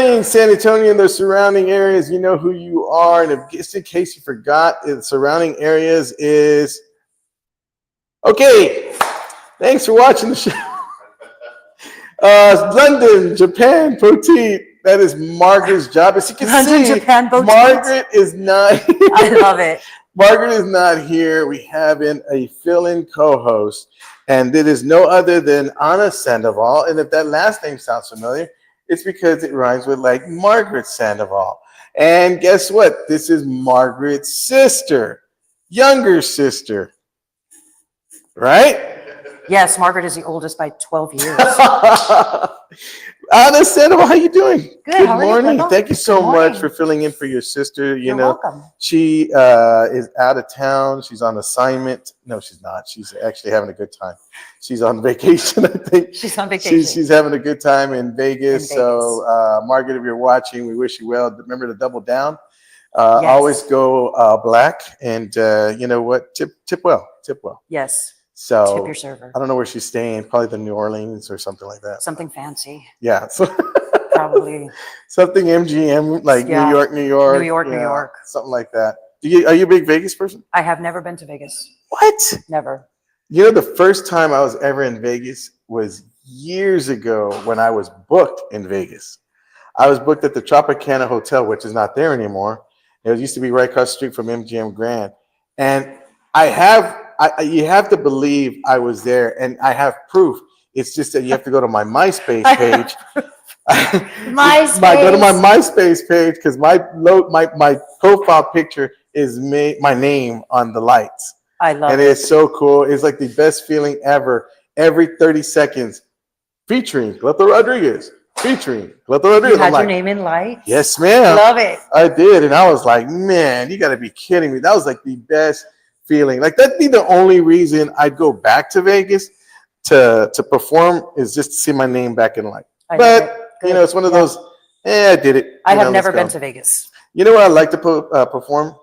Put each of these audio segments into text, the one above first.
morning, San Antonio and the surrounding areas. You know who you are. And if, just in case you forgot, the surrounding areas is... Okay, thanks for watching the show. London, Japan, Poteet. That is Margaret's job. As you can London, see, Japan, Poteet. Margaret is not here. I love it. Margaret is not here. We have a fill-in co-host, and it is no other than Anna Sandoval. And if that last name sounds familiar, it's because it rhymes with like Margaret Sandoval. And guess what? This is Margaret's sister, younger sister, right? Yes, Margaret is the oldest by 12 years. Anna Sandoval, how you doing? Good morning. You, Thank you so much for filling in for your sister. You're welcome. She is out of town. She's on assignment. No, she's not. She's actually having a good time. She's on vacation, I think. She's on vacation. She's having a good time in Vegas. So, Margaret, if you're watching, we wish you well. Remember to double down. Yes. Always go black. And you know what? Tip well. Tip well. Yes. So tip your server. I don't know where she's staying. Probably the New Orleans or something like that. Something fancy. Yeah. So probably something MGM, like New York, New York, something like that. Are you a big Vegas person? I have never been to Vegas. What? Never. You know, the first time I was ever in Vegas was years ago when I was booked in Vegas. I was booked at the Tropicana Hotel, which is not there anymore. It used to be right across the street from MGM Grand. And you have to believe I was there, and I have proof. It's just that you have to go to my MySpace page. Go to my MySpace page because my profile picture is my name on the lights. I love it. And it's so cool. It's like the best feeling ever. Every 30 seconds, featuring Cleto Rodriguez. Featuring Cleto Rodriguez. You had your name in lights? Yes, ma'am. Love it. I did. And I was like, man, you got to be kidding me. That was like the best feeling. Like that'd be the only reason I'd go back to Vegas to perform, is just to see my name back in light. But you know, it's one of those. I did it. I have never been to Vegas. You know what I like to perform?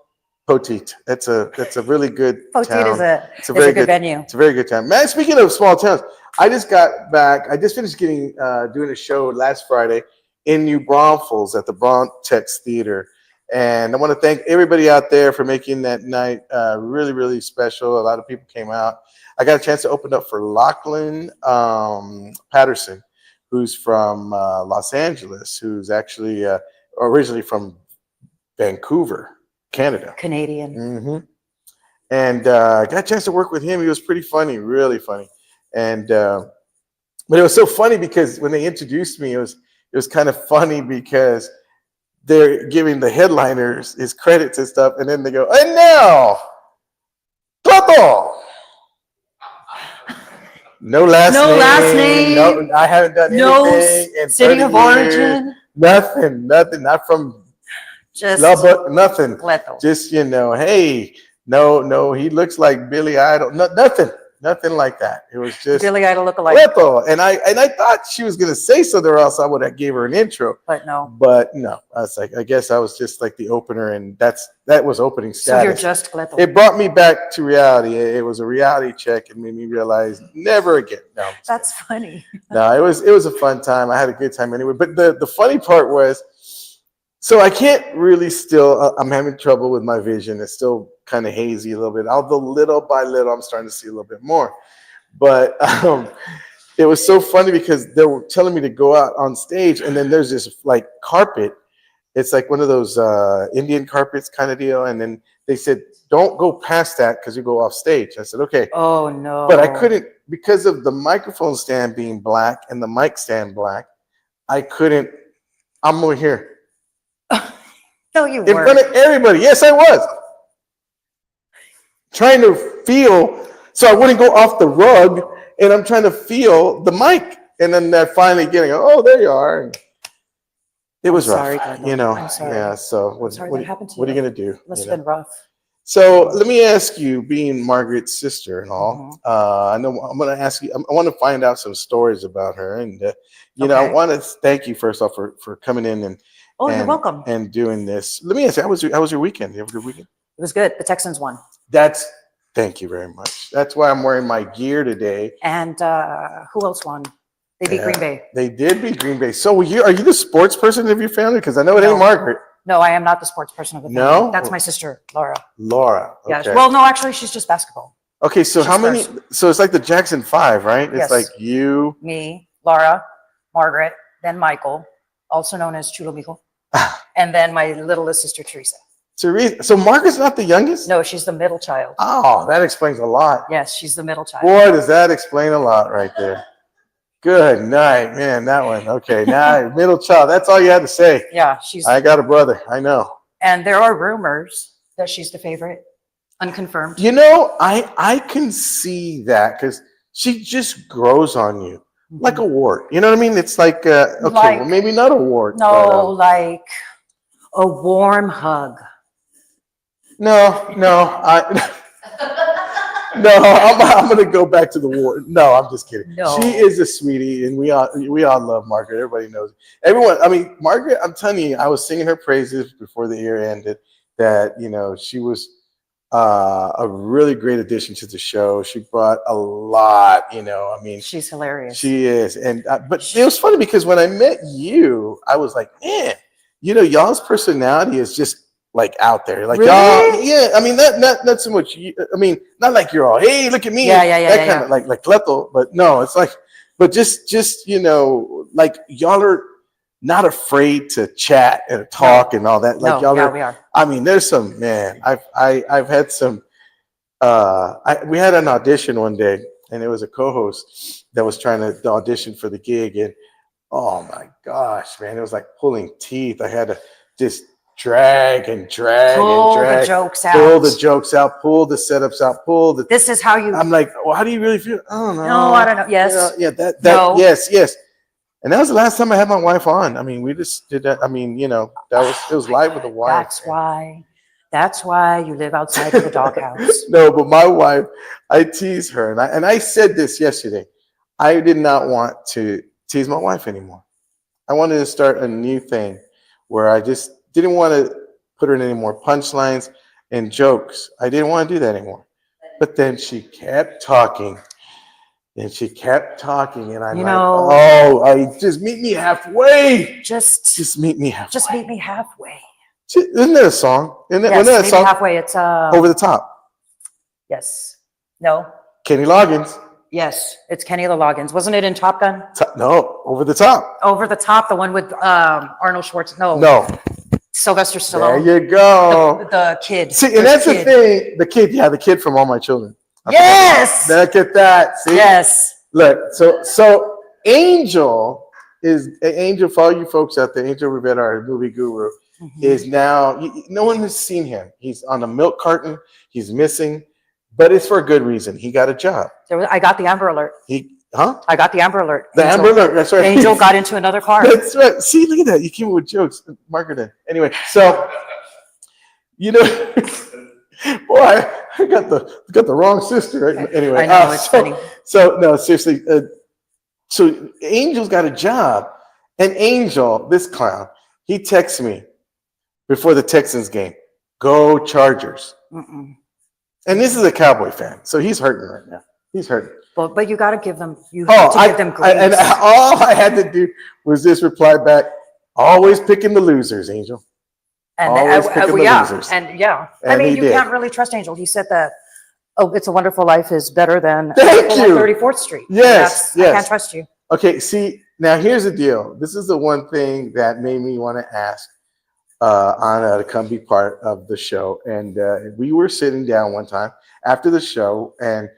Poteet. That's a really good town. Poteet is a very good venue. It's a very good town. Man, speaking of small towns, I just got back. I just finished doing a show last Friday in New Braunfels at the Brontex Theater. And I want to thank everybody out there for making that night really, really special. A lot of people came out. I got a chance to open up for Lachlan Patterson, who's from Los Angeles, who's actually originally from Vancouver, Canada. Canadian. Mm-hmm. And I got a chance to work with him. He was pretty funny, really funny. And but it was so funny because when they introduced me, it was kind of funny because they're giving the headliners his credits and stuff, and then they go, and now, Cleto. No last name. No, I haven't done anything. No city of origin. Nothing. Not from just Lubbock. Nothing. Cleto. Just hey, no. He looks like Billy Idol. Nothing like that. It was just Billy Idol lookalike. Cleto. And I thought she was gonna say something, or else I would have gave her an intro. But no. I was like, I guess I was just like the opener, and that was opening status. So you're just Cleto. It brought me back to reality. It was a reality check, and made me realize never again. No, that's funny. No, it was a fun time. I had a good time anyway. But the funny part was, so I can't really still. I'm having trouble with my vision. It's still kind of hazy a little bit. Although little by little, I'm starting to see a little bit more. But it was so funny because they were telling me to go out on stage, and then there's this like carpet. It's like one of those Indian carpets kind of deal. And then they said, don't go past that because you go off stage. I said, okay. Oh, no. But I couldn't, because of the microphone stand being black and the mic stand black, I couldn't. I'm over here. No, you weren't. In front of everybody. Yes, I was. Trying to feel, so I wouldn't go off the rug, and I'm trying to feel the mic. And then that finally getting, oh, there you are. And it was rough, I'm sorry. Yeah, so what are you going to do? It must have been rough. So let me ask you, being Margaret's sister and all, I know I'm going to ask you, I want to find out some stories about her. And, I want to thank you first off for coming in and you're welcome. And doing this. Let me ask you, how was your weekend? You have a good weekend? It was good. The Texans won. Thank you very much. That's why I'm wearing my gear today. And who else won? They beat Green Bay. They did beat Green Bay. So are you the sports person of your family? Because I know it ain't Margaret. No, I am not the sports person of the family. No? That's my sister, Laura. Laura. Okay. Yes. Well, no, actually, she's just basketball. Okay, so how many? So it's like the Jackson 5, right? It's Yes. like you, me, Laura, Margaret, then Michael, also known as Chulo Mijo, and then my littlest sister, Teresa. So Margaret's not the youngest? No, she's the middle child. Oh, that explains a lot. Yes, she's the middle child. Boy, does that explain a lot right there. Good night, man. That one. Okay, now middle child. That's all you had to say. Yeah, I got a brother. I know. And there are rumors that she's the favorite, unconfirmed. You know, I can see that because she just grows on you like a wart. You know what I mean? It's like well, maybe not a wart. No, but, like a warm hug. No, I'm gonna go back to the war. No, I'm just kidding. No. She is a sweetie, and we all love Margaret. Everybody knows it. Everyone. I mean, Margaret. I'm telling you, I was singing her praises before the year ended. That she was a really great addition to the show. She brought a lot. I mean, she's hilarious. She is, and but it was funny because when I met you, I was like, man, y'all's personality is just like out there, like really? Y'all, yeah. I mean, not so much. I mean, not like you're all, hey, look at me, that kind of like Cleto, but no, it's like, but just like y'all are not afraid to chat and talk and all that. Like y'all we are. I mean, there's some I've had some. We had an audition one day, and it was a co-host that was trying to audition for the gig, and oh my gosh, man, it was like pulling teeth. I had to just drag and drag pull and drag. The jokes out. Pull the jokes out. Pull the setups out. Pull the. This is how you. I'm like, well, how do you really feel? I don't know. No, I don't know. Yes. No. Yes. And that was the last time I had my wife on. I mean, we just did that. I mean, it was live with the wife. That's why you live outside of the doghouse. No, but my wife, I tease her, and I said this yesterday. I did not want to tease my wife anymore. I wanted to start a new thing where I just didn't want to put her in any more punchlines and jokes. I didn't want to do that anymore. But then she kept talking. And she kept talking, and I'm just meet me halfway. Just meet me halfway. Just meet me halfway. Isn't that a song? Isn't that a song? Halfway. It's Over the Top. Yes. No. Kenny Loggins. Yes, it's Kenny the Loggins. Wasn't it in Top Gun? No, Over the Top. Over the Top, the one with Arnold Schwarzenegger. No. Sylvester Stallone. There you go. The kid. See, and that's the thing. The kid from All My Children. Yes. Look at that. See? Yes. Look, so Angel for all you folks out there, Angel Rivera, our movie guru, is now, no one has seen him. He's on a milk carton. He's missing, but it's for a good reason. He got a job. I got the Amber Alert. I got the Amber Alert. The Amber Alert, that's right. Angel got into another car. That's right. See, look at that. You came up with jokes. Margaret. Anyway, so, boy, I got the wrong sister. Right? Anyway, I know, it's funny. So no, seriously. So Angel's got a job, and Angel, this clown, he texts me before the Texans game, "Go Chargers!" And this is a Cowboy fan, so he's hurting right now. He's hurting. But you got to give them. You have to give them grace. And all I had to do was this reply back: "Always picking the losers, Angel." And always picking the losers. And I mean, you can't really trust Angel. He said that, It's a Wonderful Life is better than Thank you. 34th Street. Yes. I can't trust you. Okay, see, now here's the deal. This is the one thing that made me want to ask Anna to come be part of the show. And we were sitting down one time after the show, and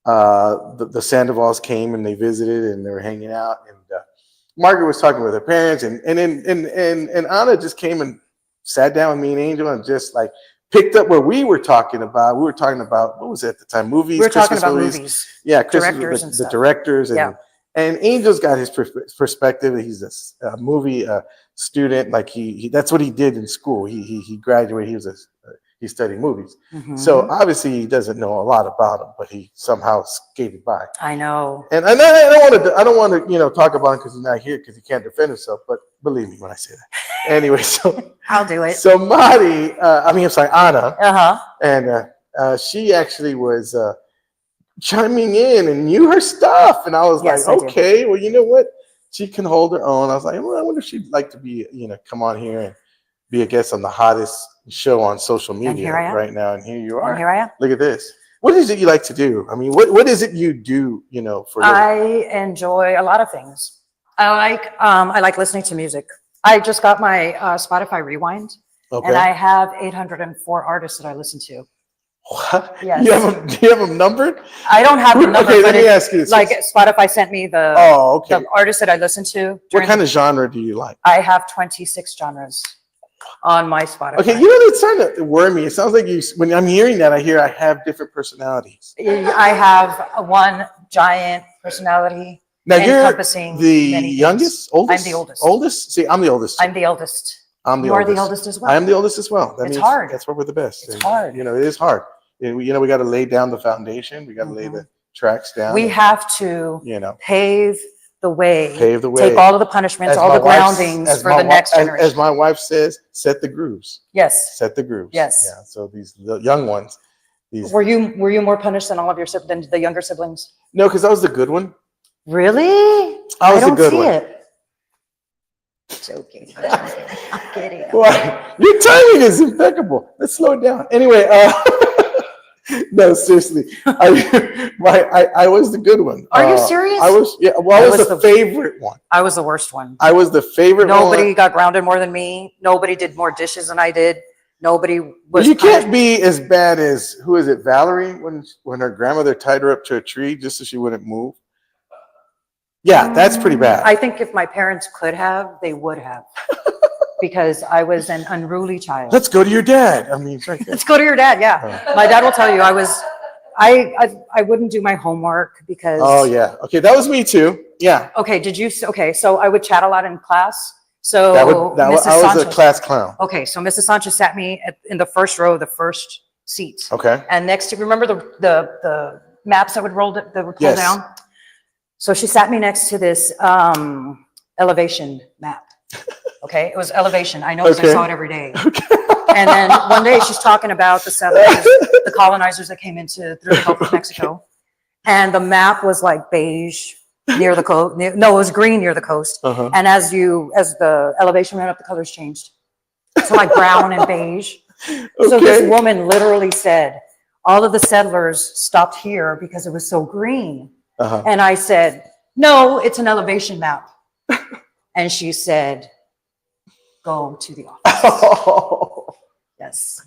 the Sandovals came and they visited and they were hanging out. And Margaret was talking with her parents, and Anna just came and sat down with me and Angel and just like picked up where we were talking about. We were talking about, what was it at the time? Movies. We were Christmas talking about movies. Yeah, directors and the stuff. directors. And Angel's got his perspective. He's a movie student. Like he that's what he did in school. He graduated. He studied movies. So obviously he doesn't know a lot about them, but he somehow skated by. I know. And I don't want to talk about him because he's not here because he can't defend himself. But believe me when I say that. Anyway, so I'll do it. So Anna. And she actually was chiming in and knew her stuff. And I was Yes, like, I do. okay, well, you know what? She can hold her own. I was like, well, I wonder if she'd like to be, come on here and be a guest on the hottest show on social media here I am. right now. And here you are. And here I am. Look at this. What is it you like to do? I mean, what is it you do, for a living? I enjoy a lot of things. I like listening to music. I just got my Spotify Rewind, Okay. and I have 804 artists that I listen to. What? Yes. Do you have them numbered? I don't have the number. Okay, but let me ask you this. Like Spotify sent me the Okay. the artists that I listen to. What kind of genre do you like? I have 26 genres on my Spotify. Okay, it's starting to worry me. It sounds like when I'm hearing that, I have different personalities. I have one giant personality. Now you're encompassing the many youngest, things. oldest? I'm the oldest. Oldest? See, I'm the oldest. I'm the oldest. I'm the You are oldest. the oldest as well. I am the oldest as well. That It's means hard. That's why we're the best. It's And, hard. it is hard. And we got to lay down the foundation. We got to lay the tracks down. We have to pave the way. Pave the way. Take all of the punishments, all the groundings for the next generation. As my wife says, set the grooves. Yes. Set the grooves. Yes. Yeah. So these young ones. Were you more punished than all of your than the younger siblings? No, because I was the good one. Really? I was don't the good see one. it. Joking. I'm kidding. Well, your timing is impeccable. Let's slow it down. Anyway, no, seriously, I was the good one. Are you serious? I was. Yeah. Well, I was the favorite one. I was the worst one. I was the favorite one. Nobody got grounded more than me. Nobody did more dishes than I did. Nobody was. You can't be as bad as who is it? Valerie, when her grandmother tied her up to a tree just so she wouldn't move. Yeah, that's pretty bad. I think if my parents could have, they would have, because I was an unruly child. Let's go to your dad. I mean, it's right there. Let's go to your dad. Yeah, my dad will tell you I wouldn't do my homework because. Oh yeah. Okay, that was me too. Yeah. Okay. Did you? Okay, so I would chat a lot in class. So I Mrs. was a Sanchez, class clown. Okay, so Mrs. Sanchez sat me in the first row, the first seat. Okay. And next to, remember the maps that would pull Yes. down? So she sat me next to this elevation map. Okay, it was elevation. I know because I saw it every day. Okay. And then one day she's talking about the settlers, the colonizers that came through the Gulf of Mexico. And the map was like beige near the coast. No, it was green near the coast. Uh-huh. And as the elevation went up, the colors changed. So like brown and beige. So this woman literally said, all of the settlers stopped here because it was so green. Uh-huh. And I said, no, it's an elevation map. And she said, go to the office. Yes.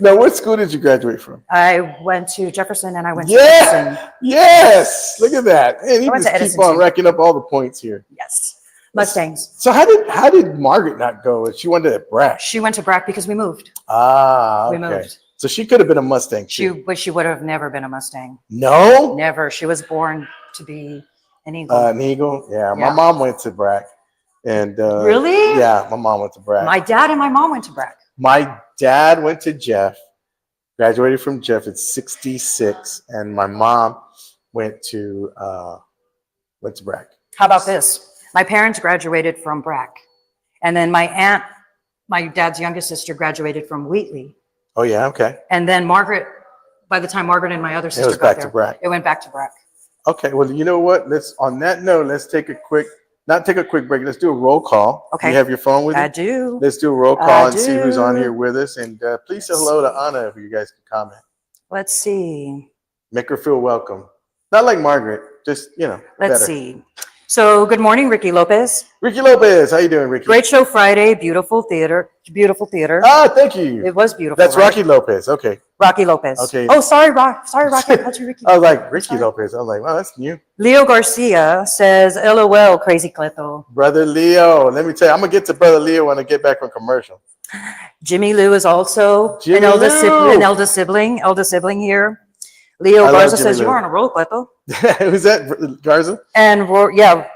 Now, what school did you graduate from? I went to Jefferson and I went to Edison. Yes. Look at that. And you I went to just keep Edison on too. racking up all the points here. Yes. Mustangs. So how did Margaret not go? She went to Brack. She went to Brack because we moved. Ah, okay. We moved. So she could have been a Mustang too. But she would have never been a Mustang. No? Never. She was born to be an eagle. An eagle? Yeah, my Yeah. mom went to Brack. And Really? Yeah, my mom went to Brack. My dad and my mom went to Brack. My dad went to Jeff, graduated from Jeff at 66, and my mom went to Brack. How about this? My parents graduated from Brack. And then my aunt, my dad's youngest sister, graduated from Wheatley. Oh yeah, okay. And then Margaret, by the time Margaret and my other sister was got back there, to Brack. it went back to Brack. Okay, well, you know what? On that note, let's take a quick break. Let's do a roll call. Okay. You have your phone with you? I do. Let's do a roll call I and see who's on do. here with us. And please say hello to Anna if you guys can comment. Let's see. Make her feel welcome. Not like Margaret, just, Let's better. see. So good morning, Ricky Lopez. Ricky Lopez, how you doing, Ricky? Great show Friday. Beautiful theater. Beautiful theater. Ah, thank you. It was beautiful. That's right? Rocky Lopez. Okay. Rocky Lopez. Okay. Oh, sorry, Rocky. I called you Ricky. I was like, Ricky Sorry. Lopez. I was like, wow, that's new. Leo Garcia says, LOL, crazy Cleto. Brother Leo. Let me tell you, I'm going to get to Brother Leo when I get back from commercial. Jimmy Lou is also Jimmy an eldest Lou. sibling here. Leo I love Garza Jimmy says, Lou. you are on a roll, Cleto. Who's that? Garza? And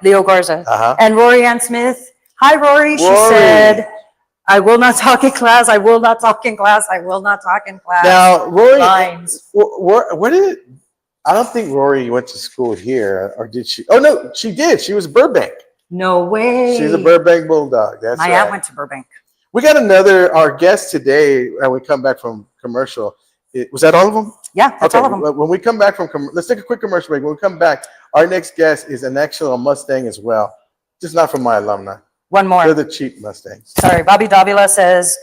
Leo Garza. Uh-huh. And Rory Ann Smith. Hi, Rory. She Rory. said, I will not talk in class. I will not talk in class. I will not talk in class. Now, Rory, Lines. where did it? I don't think Rory went to school here, or did she? Oh, no, she did. She was Burbank. No way. She's a Burbank Bulldog. That's My right. aunt went to Burbank. We got our guest today, and we come back from commercial. Was that all of them? Yeah, that's all of them. When we come back from, let's take a quick commercial break. When we come back, our next guest is an actual Mustang as well, just not from my alumni. One more. They're the cheap Mustangs. Sorry, Bobby Davila says,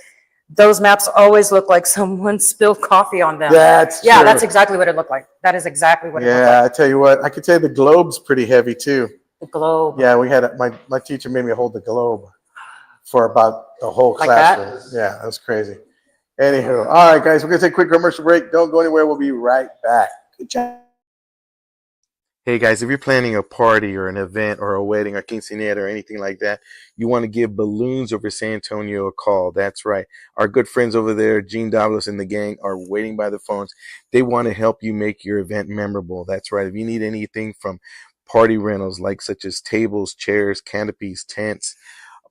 those maps always look like someone spilled coffee on them. That's Yeah, true. that's exactly what it looked like. That is exactly what it looked like. Yeah, I tell you what, I could tell you the globe's pretty heavy too. The globe. Yeah, we had my teacher made me hold the globe for about the whole Like classroom. that? Yeah, that was crazy. Anywho, all right, guys, we're gonna take a quick commercial break. Don't go anywhere. We'll be right back. Good job. Hey guys, if you're planning a party or an event or a wedding or quinceañera or anything like that, you want to give Balloons Over San Antonio a call. That's right. Our good friends over there, Gene Davlos and the gang, are waiting by the phones. They want to help you make your event memorable. That's right. If you need anything from party rentals, like such as tables, chairs, canopies, tents,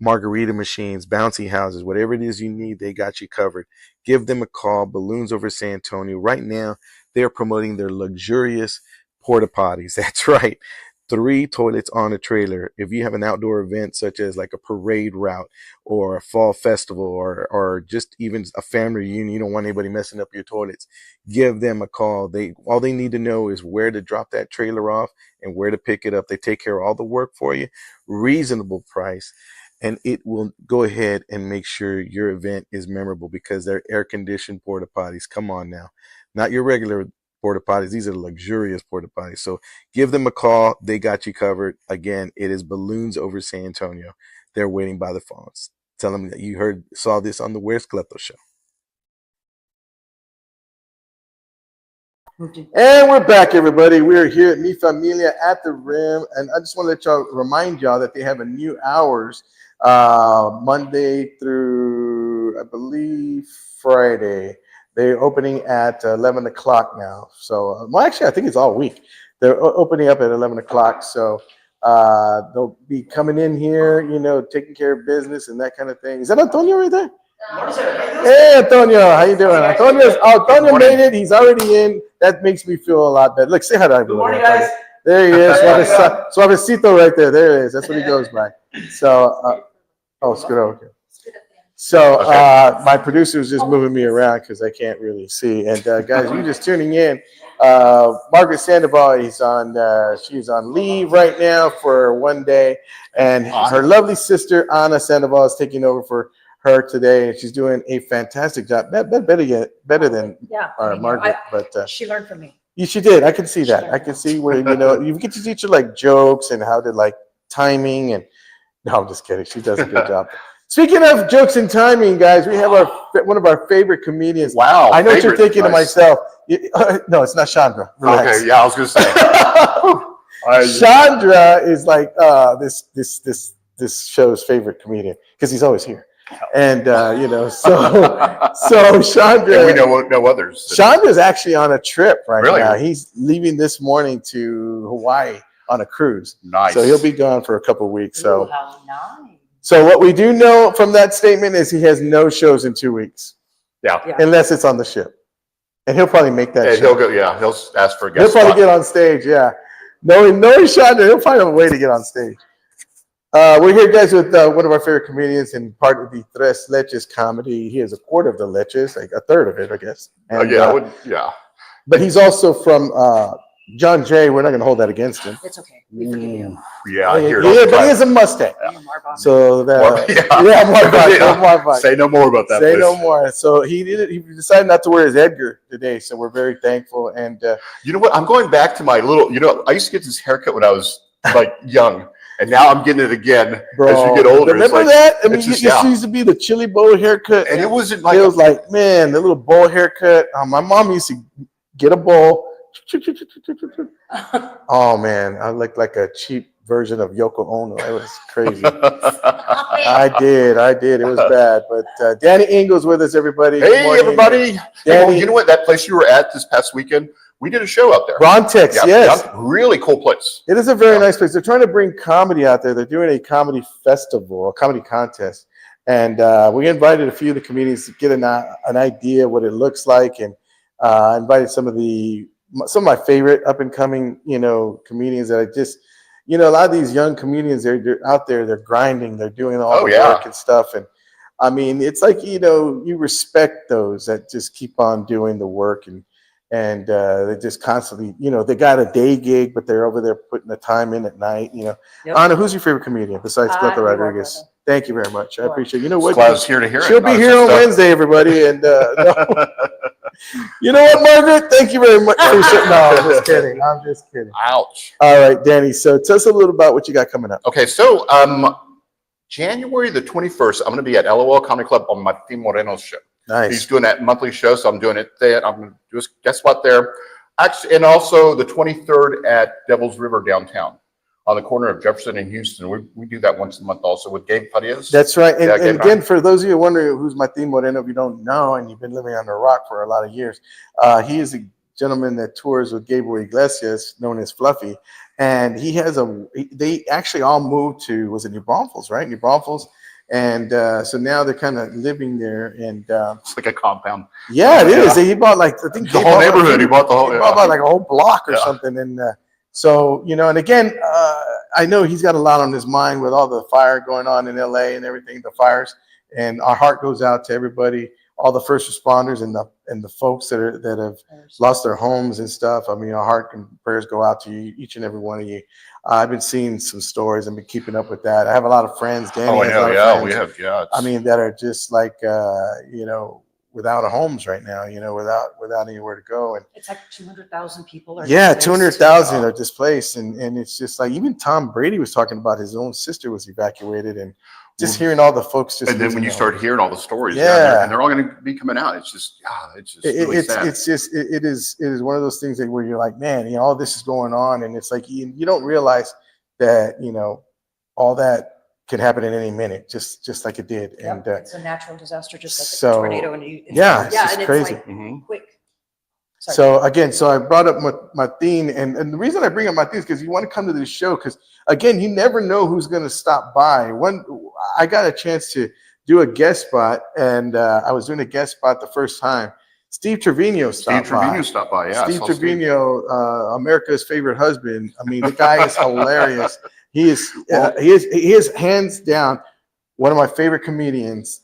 margarita machines, bouncy houses, whatever it is you need, they got you covered. Give them a call, Balloons Over San Antonio. Right now, they're promoting their luxurious porta potties. That's right. 3 toilets on a trailer. If you have an outdoor event such as like a parade route or a fall festival or just even a family reunion, you don't want anybody messing up your toilets, give them a call. All they need to know is where to drop that trailer off and where to pick it up. They take care of all the work for you, reasonable price, and it will go ahead and make sure your event is memorable because they're air-conditioned porta potties. Come on now. Not your regular porta potties. These are luxurious porta potties. So give them a call. They got you covered. Again, it is Balloons Over San Antonio. They're waiting by the phones. Tell them that you saw this on the Where's Cleto show. And we're back, everybody. We're here at Mi Familia at the Rim, and I just want to remind y'all that they have a new hours Monday through, I believe, Friday. They're opening at 11 o'clock now. So, well, actually, I think it's all week. They're opening up at 11 o'clock. So they'll be coming in here, taking care of business and that kind of thing. Is that Antonio right there? Hey, Antonio, how you doing? Antonio made it. He's already in. That makes me feel a lot better. Look, say hi to everyone. Good morning, guys. There he is. Suavecito right there. There it is. That's what he goes by. So, scoot over. So my producer is just moving me around because I can't really see. And guys, you're just tuning in. Margaret Sandoval is she's on leave right now for one day, and her lovely sister Anna Sandoval is taking over for her today, and she's doing a fantastic job. Better than Margaret, but she learned from me. She did. I can see that. I can see where you get to teach her like jokes and how to like timing and. No, I'm just kidding. She does a good job. Speaking of jokes and timing, guys, we have one of our favorite comedians. Wow. I know what you're thinking to myself. No, it's not Chandra. Relax. Okay, yeah, I was going to say. Chandra is like this show's favorite comedian because he's always here. And, so Chandra. And we know no others. Chandra's actually on a trip right Really? now. He's leaving this morning to Hawaii on a cruise. Nice. So he'll be gone for a couple of weeks. So. Ooh, how nice. So what we do know from that statement is he has no shows in 2 weeks. Yeah. Unless it's on the ship. And he'll probably make that And show. he'll ask for a guest He'll probably spot. get on stage, yeah. Knowing Chandra, he'll find a way to get on stage. We're here, guys, with one of our favorite comedians and part of the Tres Leches comedy. He is a quarter of the Leches, like a third of it, I guess. And, But he's also from John Jay. We're not going to hold that against him. It's okay. We forgive you. Yeah, I hear it. Yeah, but he is a Mustang. Yeah. So that, Marbach. Say no more about that. Say no more. So he decided not to wear his Edgar today. So we're very thankful. And you know what? I'm going back to my little. I used to get this haircut when I was like young, and now I'm getting it again bro, as you get older. Remember that? I mean, it used to be the chili bowl haircut, and it wasn't like it was like, man, the little bowl haircut. My mom used to get a bowl. Oh man, I looked like a cheap version of Yoko Ono. It was crazy. I did. It was bad. But Danny Engel's with us, everybody. Hey, everybody. Danny, Hey, you know what? That place you were at this past weekend, we did a show out there. Rontex, yes. Really cool place. It is a very nice place. They're trying to bring comedy out there. They're doing a comedy festival, a comedy contest. And we invited a few of the comedians to get an idea what it looks like, and invited some of my favorite up and coming, comedians that I just, a lot of these young comedians, they're out there, they're grinding, they're doing all the work and stuff. And I mean, it's like, you respect those that just keep on doing the work and and they just constantly, they got a day gig, but they're over there putting the time in at night. Yep. Anna, who's your favorite comedian besides Cleto you are, Rodriguez? brother. Thank you very much. I Sure. appreciate it. You know what? Glad I was here to hear She'll it. be here on Wednesday, everybody. And you know what, Margaret? Thank you very much. No, I'm just kidding. I'm just kidding. Ouch. All right, Danny. So tell us a little about what you got coming up. Okay, so January the 21st, I'm going to be at LOL Comedy Club on Martin Moreno's show. Nice. He's doing that monthly show, so I'm doing it there. I'm going to do a guest spot there. Actually, and also the 23rd at Devil's River downtown on the corner of Jefferson and Houston. We do that once a month also with Gabe Farias. That's right. And, Yeah, and again, for those of you wondering who's Martin Moreno, if you don't know and you've been living under a rock for a lot of years, he is a gentleman that tours with Gabriel Iglesias, known as Fluffy. And he has they actually all moved to, was it New Braunfels, right? New Braunfels. And so now they're kind of living there. And it's like a compound. yeah, it is. He bought I think the whole neighborhood. He bought the whole, he bought like a whole block or something. And so, and again, I know he's got a lot on his mind with all the fire going on in LA and everything, the fires. And our heart goes out to everybody, all the first responders and the folks that have lost their homes and stuff. I mean, our heart and prayers go out to you, each and every one of you. I've been seeing some stories and been keeping up with that. I have a lot of friends. Danny has a lot of friends, we have. I mean, that are just like, without a homes right now, without anywhere to go. And It's like 200,000 people. 200,000 are displaced. And it's just like, even Tom Brady was talking about his own sister was evacuated, and just hearing all the folks just. And then when you start hearing all the stories, and they're all going to be coming out. It's just, really sad. It is one of those things where you're like, man, all this is going on, and it's like you don't realize that all that could happen in any minute, just like it did. Yep, And it's a natural disaster, just like a tornado. And it's just crazy. It's like quick. Sorry. So again, I brought up Martin, and the reason I bring up Martin is because you want to come to this show, because again, you never know who's going to stop by. I got a chance to do a guest spot, and I was doing a guest spot the first time. Steve Trevino stopped by. Yeah. Steve Trevino, America's favorite husband. I mean, the guy is hilarious. He is hands down one of my favorite comedians.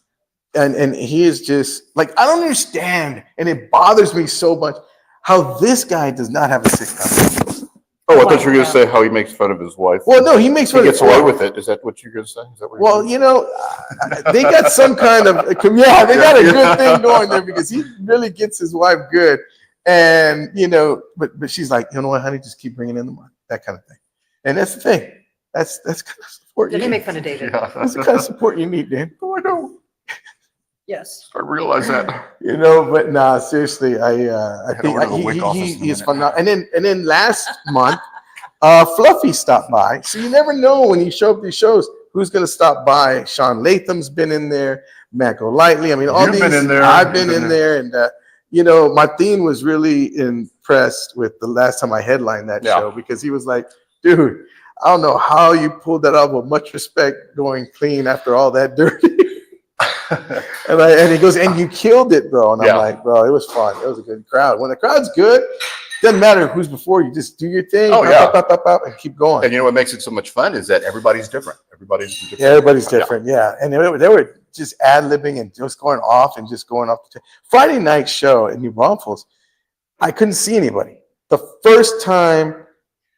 And he is just like, I don't understand, and it bothers me so much how this guy does not have a sitcom. Oh, I thought you were going to say how he makes fun of his wife. Well, no, he makes fun of his wife. He gets away with it. Is that what you're going to say? Is that what they got some kind of, they got a good thing going there, because he really gets his wife good. And, but she's like, you know what, honey, just keep bringing in the money, that kind of thing. And that's the thing. That's kind of support. Did he make fun of David? Yeah. That's the kind of support you need, Dan. Oh, I know. Yes. I realize that. But nah, seriously, I think he is phenomenal. And then last month, Fluffy stopped by. So you never know when you show up these shows who's going to stop by. Sean Latham's been in there, Matt Golightly. I mean, all these. Been in there. I've been in there, and Martin was really impressed with the last time I headlined that show, because he was like, dude, I don't know how you pulled that off with much respect, going clean after all that dirty. and he goes, and you killed it, bro. And I'm like, bro, it was fun. It was a good crowd. When the crowd's good, doesn't matter who's before you. Just do your thing. And keep going. And what makes it so much fun is that everybody's different. Everybody's different. Everybody's different. Yeah. And they were just ad-libbing and just going off. Friday night show in New Braunfels, I couldn't see anybody. The first time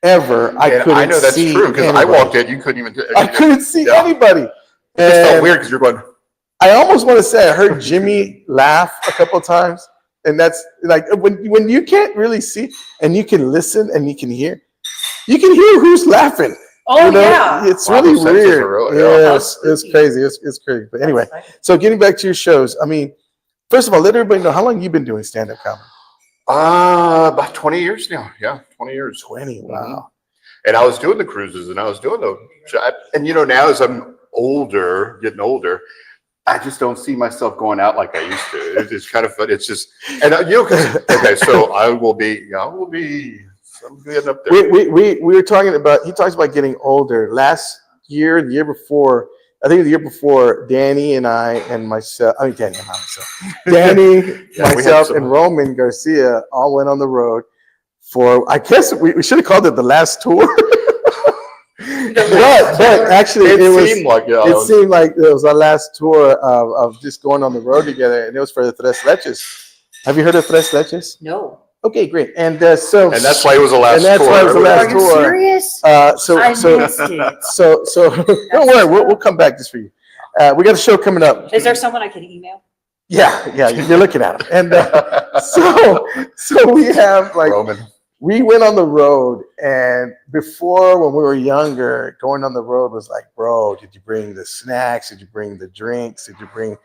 ever, I couldn't see. I know that's true, because I walked in, you couldn't even. I couldn't see anybody. It felt weird because you're going. I almost want to say I heard Jimmy laugh a couple of times, and that's like when you can't really see and you can listen and you can hear who's laughing. Oh yeah, it's really weird. It's crazy. It's crazy. But anyway, so getting back to your shows, I mean, first of all, let everybody know how long you've been doing stand-up comedy. About 20 years now. Yeah, 20 years. 20. Wow. Mm-hmm. And I was doing the cruises, and I was doing and now as I'm getting older, I just don't see myself going out like I used to. It's kind of fun. It's just, and okay, so I will be I'm getting up there. We were talking about, he talks about getting older. Last year, the year before, Danny and I and myself, Danny, myself, and Roman Garcia all went on the road for, I guess we should have called it the last tour. but actually, it seemed like it was our last tour of just going on the road together, and it was for the Tres Leches. Have you heard of Tres Leches? No. Okay, great. And so, And that's why it was the last and that's tour. why it was the last Are you tour. serious? So I so missed it. so don't worry, we'll come back just for you. We got a show coming up. Is there someone I can email? Yeah, you're looking at him. And so we have like Roman. we went on the road, and before when we were younger, going on the road was like, bro, did you bring the snacks? Did you bring the drinks? Did you bring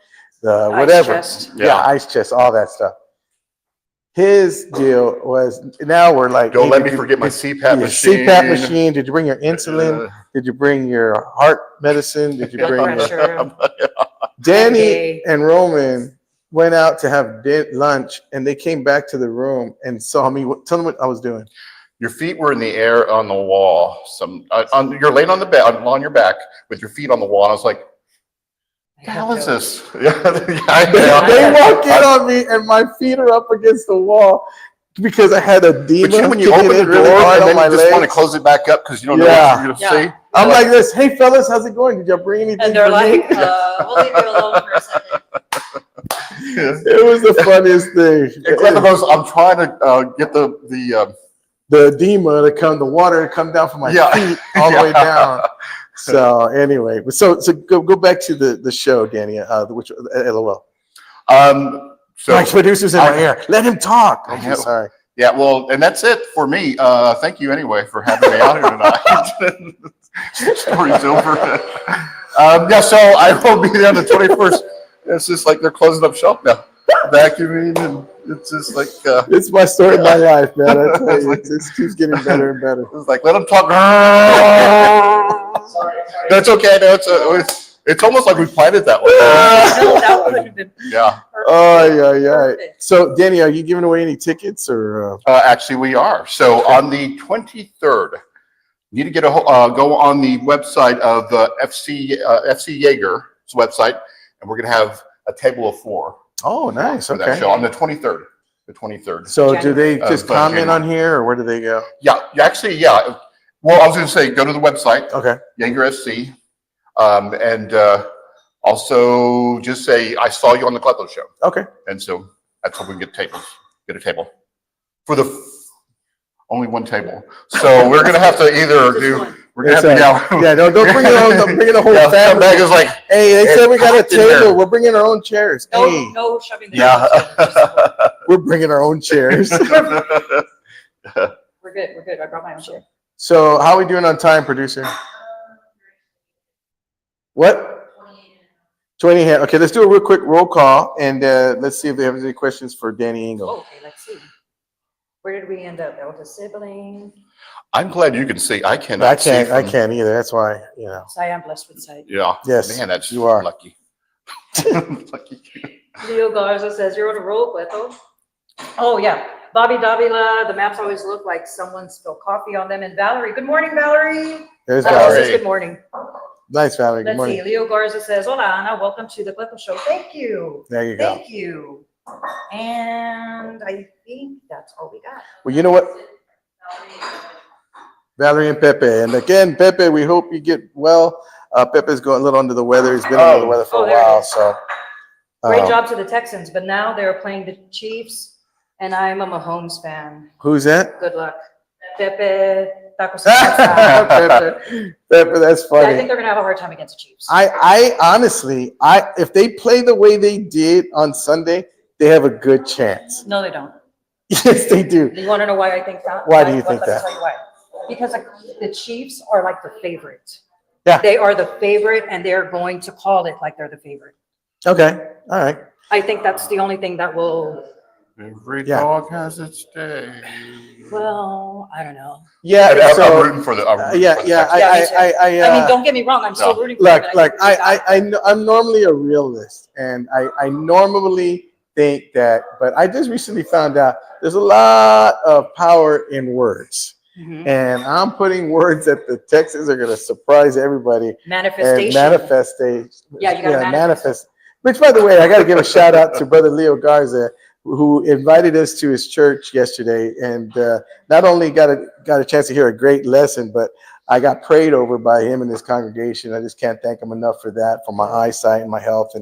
the whatever? Ice chest. Yeah, ice chest, all that stuff. His deal was now we're like, Don't hey, let did me you- forget my did- CPAP yeah, machine. CPAP machine. Did you bring your insulin? Did you bring your heart medicine? Did you Blood bring your... pressure. Danny Band-Aid. and Roman went out to have lunch, and they came back to the room and saw me. Tell them what I was doing. Your feet were in the air on the wall. You're laying on the bed, on your back with your feet on the wall. And I was like, what the hell is this? Yeah, They walk in on me, and my feet are up against the wall because I had a demon. But when you open the door and then you just want to close it back up because you don't know what you're going to say. I'm like this. Hey, fellas, how's it going? Did y'all bring anything? And they're for me?" like, we'll leave you alone for a second. It was the funniest thing. And Cleto goes, I'm trying to get the edema to come, the water to come down from my feet all the way down. So anyway, so go back to the show, Danny. Which LOL. So My producer's in my ear. Let him talk. I'm sorry. Yeah, well, and that's it for me. Thank you anyway for having me out here tonight. Story's over. Yeah, so I will be there on the 21st. It's just like they're closing up shop now. Vacuuming, and it's just like it's my story of my life, man. I tell you, it keeps getting better and better. It's like let them talk. Sorry. That's okay. No, it's almost like we planned it that way. No, that would have been Yeah. Oh yeah. perfect. So Danny, are you giving away any tickets or? Actually, we are. So on the 23rd, you need to get go on the website of FC Jaeger's website, and we're gonna have a table of 4. Oh, nice. For that show on the 23rd. The 23rd. So do they just comment January. on here, or where do they go? Yeah, actually, yeah. Well, I was going to say, go to the website, Okay. Jaeger SC, and also just say, I saw you on the Cleto show. Okay. And so that's how we get tables. Get a table for the only one table. So we're going to have to either do. We're going to have to yeah. Don't bring your own. Don't bring in a whole family. Back is like, hey, they said we got a packed in there. table. We're bringing our own chairs. No, Hey, no shoving. yeah. we're bringing our own chairs. We're good. We're good. I brought my own chair. So how are we doing on time, producer? What? 20 hand. Okay, let's do a real quick roll call, and let's see if they have any questions for Danny Engel. Oh, okay, let's see. Where did we end up? Eldest sibling. I'm glad you can see. I cannot I can't. see I from- can't either. That's why, you know. So I am blessed with sight. Yeah. Yes, Man, that's you are. lucky. Lucky. Leo Garza says, you're on a roll, Cleto. Oh, yeah. Bobby Davila, the maps always look like someone spilled coffee on them. And Valerie, good morning, Valerie. There's Valerie Valerie. says good morning. Nice, Valerie. Good Let's morning. see. Leo Garza says, hola, Ana. Welcome to the Cleto Show. Thank you. There you go. Thank you. And I think that's all we got. Well, you know what? Valerie and Pepe. And again, Pepe, we hope you get well. Pepe's going a little under the weather. He's been under the weather for a there it while. is. So Great job to the Texans, but now they're playing the Chiefs, and I'm a Mahomes fan. who's that? Good luck. Pepe, tacos. Pepe, that's Yeah, I funny. think they're gonna have a hard time against the Chiefs. I honestly, if they play the way they did on Sunday, they have a good chance. No, they don't. Yes, they do. You want to know why I think that? Why do you think Let me that? tell you why. Because the Chiefs are like the favorite. Yeah. They are the favorite, and they're going to call it like they're the favorite. Okay. All right. I think that's the only thing that will. Every Yeah. dog has its day. Well, I don't know. Yeah. I'm So rooting for the. I'm rooting yeah, for the yeah. Texans. I mean, don't get me wrong. I'm still rooting for them. I'm normally a realist, and I normally think that, but I just recently found out there's a lot of power in words. Mhm. And I'm putting words that the Texans are going to surprise everybody and Manifestation. Yeah, you gotta manifest. Which, by the way, I got to give a shout out to Brother Leo Garza, who invited us to his church yesterday, and not only got a chance to hear a great lesson, but I got prayed over by him and his congregation. I just can't thank him enough for that, for my eyesight and my health,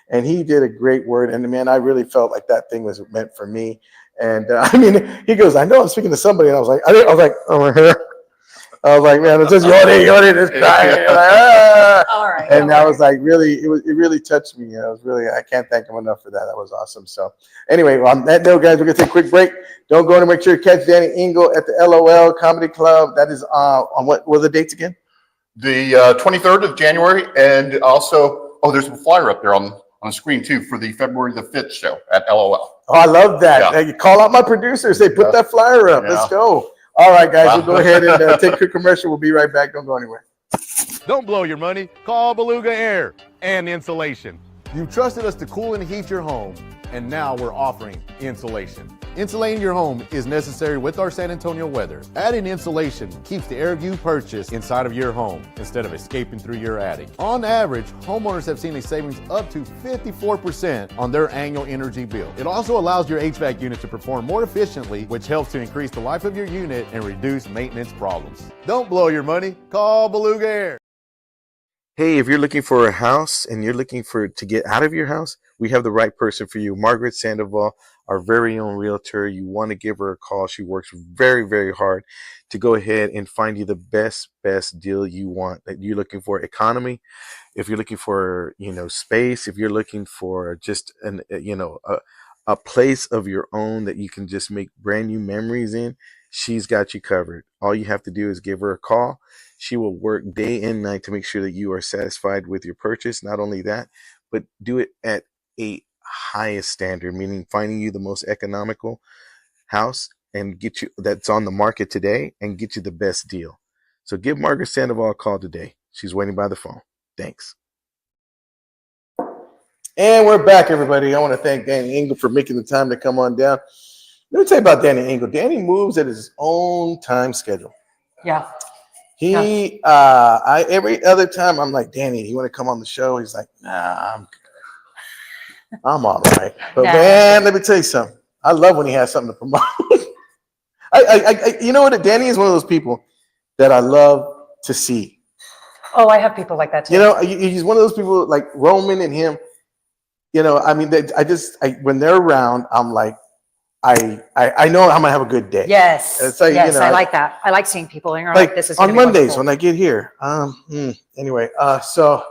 and he did a great word. And man, I really felt like that thing was meant for me. And I mean, he goes, I know I'm speaking to somebody. And I was like, over here. I was like, man, it's just Yodi, just crying. Like, ah. All right. And that was like really, it really touched me. I was really, I can't thank him enough for that. That was awesome. So anyway, on that note, guys, we're gonna take a quick break. Don't go and make sure you catch Danny Engel at the LOL Comedy Club. That is on what were the dates again? The 23rd of January, and also, there's a flyer up there on the screen too for the February the 5th show at LOL. Oh, I love that. Yeah. Hey, call out my producers. They put that flyer up. Yeah. Let's go. All right, guys, we'll go ahead and take a quick commercial. We'll be right back. Don't go anywhere. Don't blow your money. Call Beluga Air and Insulation. You trusted us to cool and heat your home, and now we're offering insulation. Insulating your home is necessary with our San Antonio weather. Adding insulation keeps the air you purchase inside of your home instead of escaping through your attic. On average, homeowners have seen a savings up to 54% on their annual energy bill. It also allows your HVAC unit to perform more efficiently, which helps to increase the life of your unit and reduce maintenance problems. Don't blow your money. Call Beluga Air. Hey, if you're looking for a house and you're looking to get out of your house, we have the right person for you. Margaret Sandoval, our very own realtor. You want to give her a call. She works very, very hard to go ahead and find you the best deal you want. That you're looking for economy, if you're looking for, space, if you're looking for just a place of your own that you can just make brand new memories in, she's got you covered. All you have to do is give her a call. She will work day and night to make sure that you are satisfied with your purchase. Not only that, but do it at a highest standard, meaning finding you the most economical house and get you that's on the market today and get you the best deal. So give Margaret Sandoval a call today. She's waiting by the phone. Thanks. And we're back, everybody. I want to thank Danny Engel for making the time to come on down. Let me tell you about Danny Engel. Danny moves at his own time schedule. Yeah. Every other time I'm like, Danny, you want to come on the show? He's like, nah, I'm all right. But man, let me tell you something. I love when he has something to promote. You know what? Danny is one of those people that I love to see. Oh, I have people like that too. He's one of those people like Roman and him. I mean, when they're around, I'm like, I know I'm gonna have a good day. Yes. It's like, I like that. I like seeing people and you're like, this is on Mondays wonderful. when I get here. Anyway, so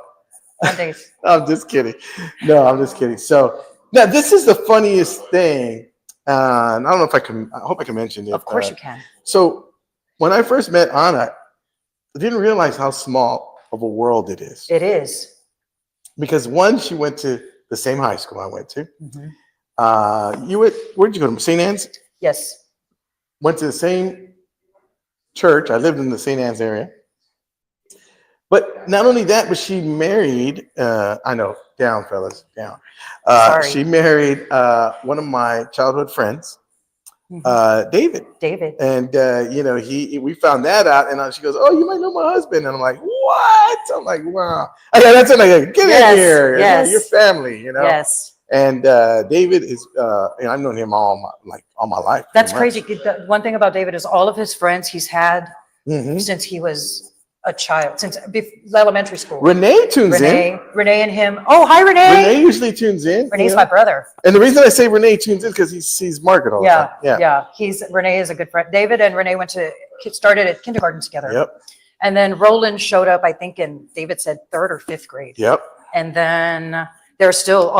Mondays. I'm just kidding. No, I'm just kidding. So now this is the funniest thing. And I don't know if I can. I hope I can mention it. Of course you can. So when I first met Anna, I didn't realize how small of a world it is. It is. Because she went to the same high school I went to. Mm-hmm. Where'd you go to? St. Anne's? Yes. Went to the same church. I lived in the St. Anne's area. But not only that, but she married, I know, down, fellas, down. Sorry. She married one of my childhood friends, David. David. And, we found that out. And she goes, oh, you might know my husband. And I'm like, what? I'm like, wow. That's it. Like, get in here. Yes. Your family, Yes. And David is, I've known him all my life. That's crazy. The one thing about David is all of his friends he's had Mm-hmm. since he was a child, since elementary school. Renee tunes in. Renee and him. Oh, hi, Renee. Renee usually tunes in. Renee's my brother. And the reason I say Renee tunes in because he sees Margaret all the time. Yeah. Renee is a good friend. David and Renee started at kindergarten together. Yep. And then Roland showed up, I think, in David said 3rd or 5th grade. Yep. And then they're still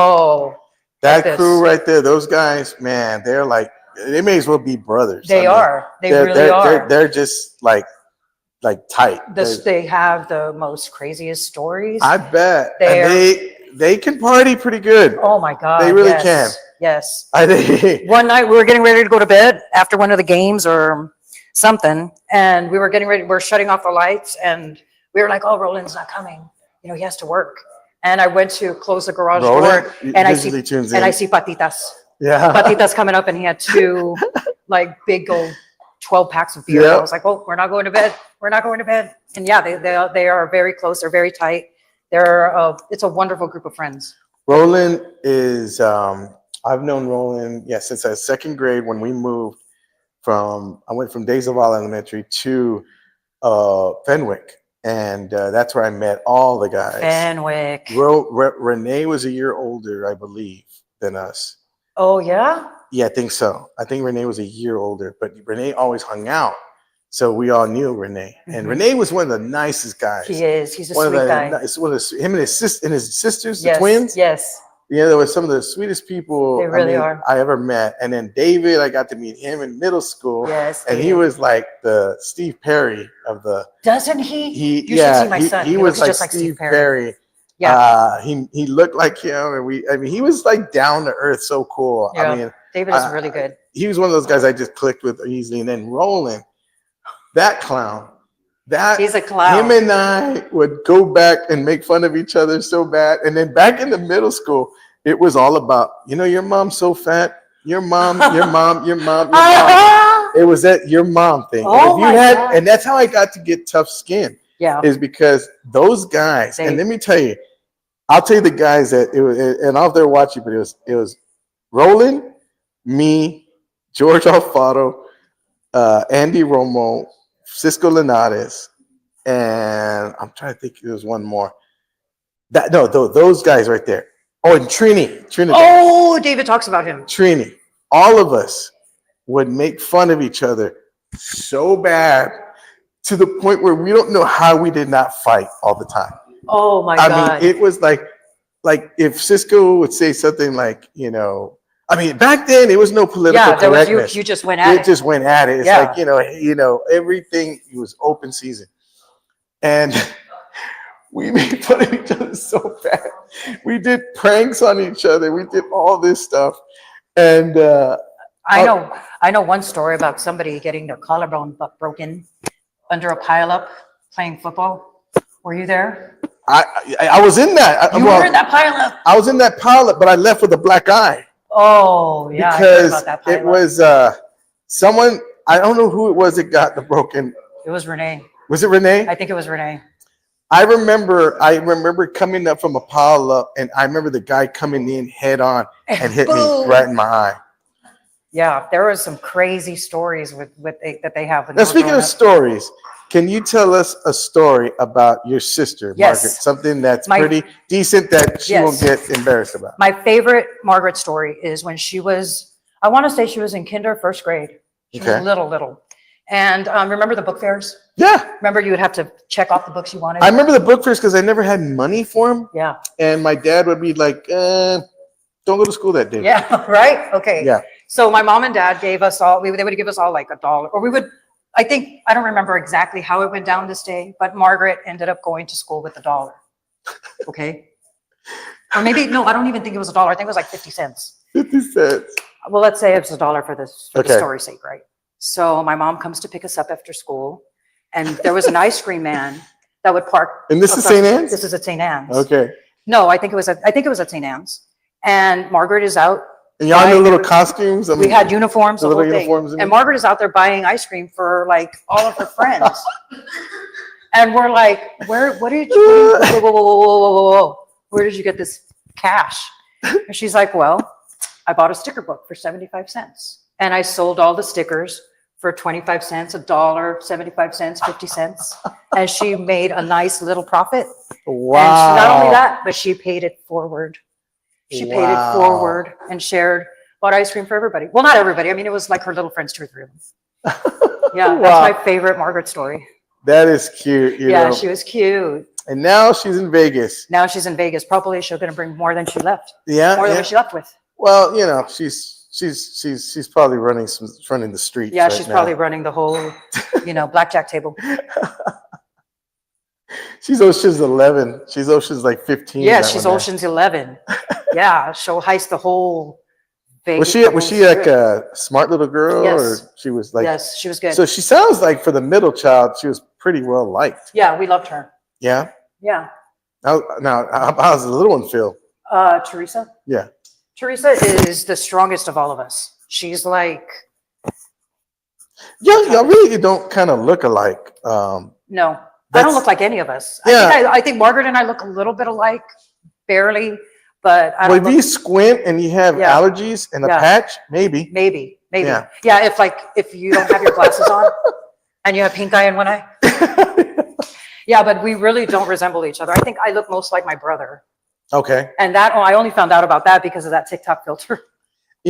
that crew right there. Those guys, man, they're like they may as well be brothers. They are. They really are. They're just like tight. They have the most craziest stories. I bet. They can party pretty good. Oh my God. They really can. Yes. One night we were getting ready to go to bed after one of the games or something, and we were getting ready. We're shutting off the lights, and we were like, "Oh, Roland's not coming. He has to work." And I went to close the garage door, and I see Patitas. Yeah. Patitas coming up, and he had 2 big old 12 packs of beer. Yep. I was like, "Oh, we're not going to bed. We're not going to bed." And yeah, they are very close. They're very tight. It's a wonderful group of friends. Roland is. I've known Roland since I was 2nd grade when we moved I went from Days of All Elementary to Fenwick. And that's where I met all the guys. Fenwick. Renee was a year older, I believe, than us. Oh, yeah? Yeah, I think so. I think Renee was a year older, but Renee always hung out. So we all knew Renee. And Renee was one of the nicest guys. He is. He's a One of sweet the guy. him and his sisters, the Yes. twins. Yes. Yeah, there were some of the sweetest people They really are. I ever met. And then David, I got to meet him in middle school. Yes. And he was like the Steve Perry of the. Doesn't he? You should Yeah, see my son. he looks was like just like Steve Perry. Yeah. He looked like him, and he was like down to earth, so cool. Yeah. I mean, David is really good. he was one of those guys I just clicked with easily. And then Roland, that clown, He's a clown. him and I would go back and make fun of each other so bad. And then back in the middle school, it was all about, your mom's so fat. Your mom. It was that your mom thing. Oh, and my God. And that's how I got to get tough skin. Yeah. Is because those guys, and let me tell you, I'll tell you the guys that it was, and I don't know if they're watching, but it was Roland, me, George Alfaro, Andy Romo, Cisco Linares, and I'm trying to think there was one more. Those guys right there. Oh, and Trinity. Oh, David talks about him. Trini. All of us would make fun of each other so bad to the point where we don't know how we did not fight all the time. Oh my God. I mean, it was like if Cisco would say something like, back then it was no political correctness. You just went at it. It just went at it. It's like, everything, it was open season. And we made fun of each other so bad. We did pranks on each other. We did all this stuff. And I know one story about somebody getting their collarbone broken under a pileup playing football. Were you there? I was in that. You were in that pileup. I was in that pileup, but I left with a black eye. Oh, yeah. Because I heard about that pileup. it was someone, I don't know who it was that got the broken. It was Renee. Was it Renee? I think it was Renee. I remember coming up from a pileup, and I remember the guy coming in head on and hit me right in my eye. Yeah, there was some crazy stories that they have. Now, speaking of stories, can you tell us a story about your sister, Yes. Margaret? Something that's pretty decent that she won't get embarrassed about. My favorite Margaret story is when she was, I want to say she was in first grade. She was little. And remember the book fairs? Yeah. Remember you would have to check off the books you wanted? I remember the book fairs because I never had money for them. Yeah. And my dad would be like, don't go to school that day. Yeah, right? Okay. Yeah. So my mom and dad gave us all, they would give us all like $1, or we would, I don't remember exactly how it went down this day, but Margaret ended up going to school with $1. Okay. Or maybe, no, I don't even think it was $1. I think it was like 50 cents. 50 cents. Well, let's say it's $1 for the story's sake, right? So my mom comes to pick us up after school, and there was an ice cream man that would park. And this is St. Anne's? This is at St. Anne's. Okay. No, I think it was at St. Anne's. And Margaret is out. And y'all in little costumes? We had uniforms, the whole thing. Uniforms and Margaret is out there buying ice cream for like all of her friends. And we're like, what did you, whoa. Where did you get this cash? And she's like, well, I bought a sticker book for 75 cents. And I sold all the stickers for 25 cents, $1, 75 cents, 50 cents. And she made a nice little profit. Wow. And not only that, but she paid it forward. She paid it forward and bought ice cream for everybody. Well, not everybody. I mean, it was like her little friends, 2 or 3 of them. Yeah, that's my favorite Margaret story. That is cute. You know. She was cute. And now she's in Vegas. Now she's in Vegas. Probably she's going to bring more than she left. Yeah. More than what she left with. Well, she's probably running the streets. Yeah, right she's now. probably running the whole, blackjack table. She's Ocean's 11. She's Ocean's like 15. Yeah, she's Ocean's 11. Yeah, she'll heist the whole Vegas. Was she like a smart little girl? Yes. Or she was like. Yes, she was good. So she sounds like for the middle child, she was pretty well liked. Yeah, we loved her. Yeah. Yeah. Now, how's the little one feel? Teresa? Yeah. Teresa is the strongest of all of us. She's like. Yeah, y'all really don't kind of look alike. No, I don't look like any of us. Yeah. I think Margaret and I look a little bit alike, barely, but I don't if you squint and you have allergies and a patch, maybe. Maybe. Yeah. Yeah, if you don't have your glasses on and you have pink eye in one eye. Yeah, but we really don't resemble each other. I think I look most like my brother. Okay. And I only found out about that because of that TikTok filter.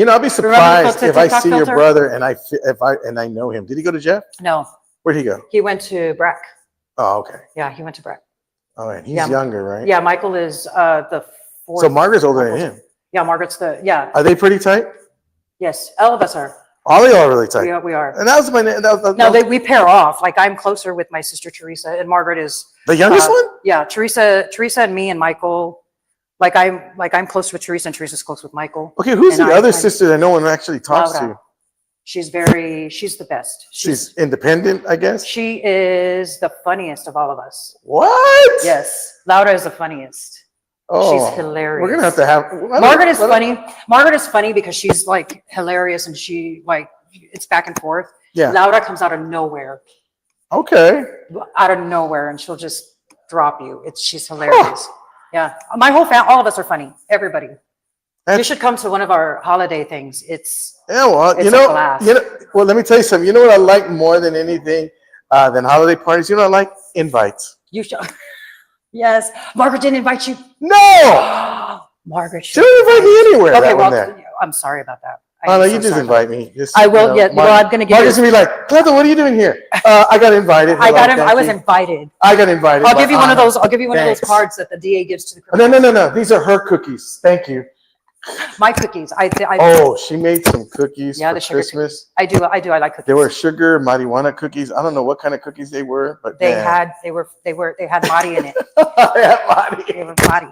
I'll be surprised if I TikTok see your filter? brother and I know him. Did he go to Jeff? No, Where'd he go? he went to Breck. Oh, okay. Yeah, he went to Breck. All right. He's Yeah. younger, right? Yeah, Michael is the fourth. So Margaret's older than him. Yeah, Margaret's yeah. Are they pretty tight? Yes, all of us are. All of y'all are really tight. We are. And that was my No, we pair off. Like I'm closer with my sister Teresa, and Margaret is the youngest one. yeah. Teresa and me and Michael. Like I'm close with Teresa, and Teresa's close with Michael. Okay, who's And the other sister that no one actually talks Laura. to? She's the best. She's independent, I guess. She is the funniest of all of us. What? Yes, Laura is the funniest. Oh, She's hilarious. We're gonna have Margaret is funny. Margaret is funny because she's like hilarious and she like it's back and forth. Yeah. Laura comes out of nowhere, Okay. and she'll just drop you. She's hilarious. Yeah, my whole family, all of us are funny. Everybody. You should come to one of our holiday things. It's Well, a blast. Well, let me tell you something. You know what I like more than anything than holiday parties? You know what I like? Invites. You should. Yes, Margaret didn't invite you. No, Margaret she didn't invite me anywhere. Okay, that one well, there. I'm sorry about that. Oh no, you just invite me. I will. Yeah, well, I'm gonna give Margaret's you. gonna be like, Cleto, what are you doing here? I got invited. I got him. Thank I was you. invited. I got invited. I'll give you one of those. I'll give you one Thanks. of those cards that the DA gives to the No, criminals. no. These are her cookies. Thank you. My cookies. Oh, she made some cookies Yeah, for the sugar Christmas. I do. I like cookies. They were sugar marijuana cookies. I don't know what kind of cookies they were, but They man. had Madi in it. They had Madi. They were Madi.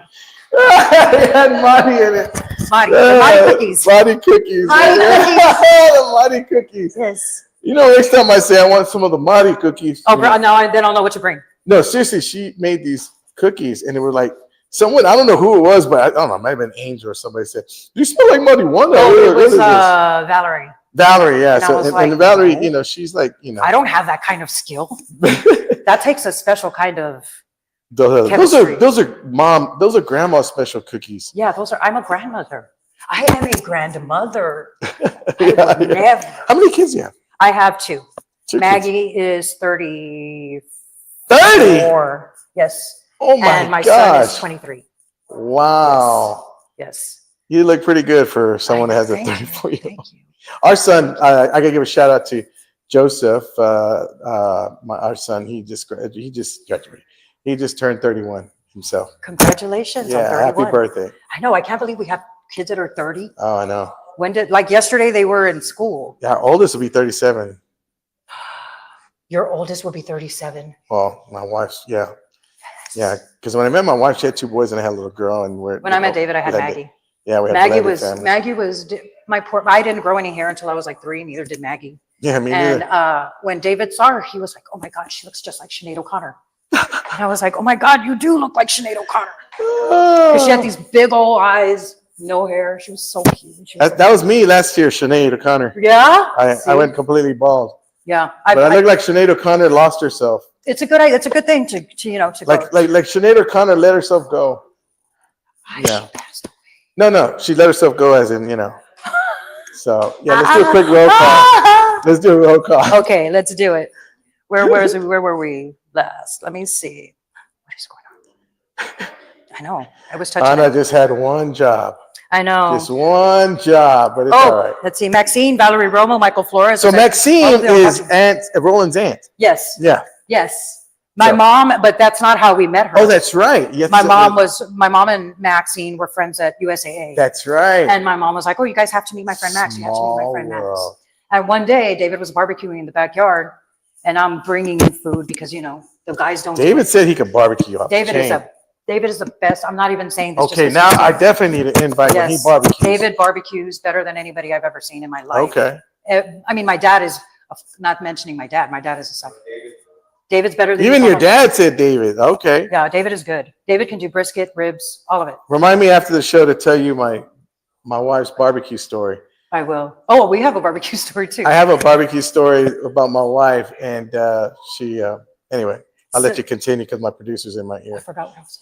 They had Madi in it. Madi. The Madi cookies. Madi cookies. Madi The Madi cookies. Yes. Next time I say I want some of the Madi cookies. Oh, bro, no, then I'll know what to bring. No, seriously, she made these cookies and they were like, someone, I don't know who it was, but I don't know, it might have been Angel or somebody said, you smell like marijuana. Oh, it What was is this? Valerie. Valerie, yeah. And I So, was and like, Valerie, no. She's like, I don't have that kind of skill. That takes a special kind of. those are grandma's special cookies. Yeah, I'm a grandmother. I am a grandmother. Yeah. Never. How many kids do you have? I have two. Two Maggie is 34. 30? Yes. Oh my And my gosh. son is 23. Wow. Yes. You look pretty good for someone that has a Thank you. 34-year-old. Thank you. Our son, I gotta give a shout out to Joseph, our son. He just graduated. He just turned 31 himself. Congratulations on Yeah, 31. happy birthday. I know. I can't believe we have kids that are 30. Oh, I know. Like yesterday they were in school. Yeah, our oldest will be 37. Your oldest will be 37. Well, my wife's, yeah. Because when I met my wife, she had two boys and I had a little girl. And When I met David, I had Maggie. Yeah, we had Maggie was I didn't grow any hair until I was like 3, neither did Maggie. Yeah, me And neither. when David saw her, he was like, "Oh my God, she looks just like Sinead O'Connor." And I was like, "Oh my God, you do look like Sinead O'Connor." Because she had these big old eyes, no hair. She was so cute. That was me last year, Sinead O'Connor. Yeah. I went completely bald. Yeah. But I look like Sinead O'Connor lost herself. It's a good thing to Like go. like Sinead O'Connor let herself go. Yeah. No, she let herself go as in, So yeah, let's do a quick roll call. Let's do a roll call. Okay, let's do it. Where were we last? Let me see. What is going on? I know. I was touching Anna it. just had one job. I know. Just one job, but it's all right. Let's see. Maxine, Valerie Romo, Michael Flores. So Maxine is Roland's aunt. Yes. Yeah. Yes. My So- mom, but that's not how we met her. Oh, that's right. Yes. my mom and Maxine were friends at USAA. That's right. And my mom was like, "Oh, you guys have to meet my friend Max. You have to meet my friend Max." World. And one day, David was barbecuing in the backyard, and I'm bringing in food because the guys don't. David said he could barbecue off David the is chain. David is the best. I'm not even saying this. Okay, just now because I definitely need an invite when he Yes. barbecues. David barbecues better than anybody I've ever seen in my life. Okay. I mean, my dad is not mentioning my dad. My dad is a son. David's better than Even you. your dad said David. Okay. Yeah, David is good. David can do brisket, ribs, all of it. Remind me after the show to tell you my wife's barbecue story. I will. Oh, we have a barbecue story too. I have a barbecue story about my wife, and she. Anyway, I'll let you continue because my producer's in my I ear. forgot what I was.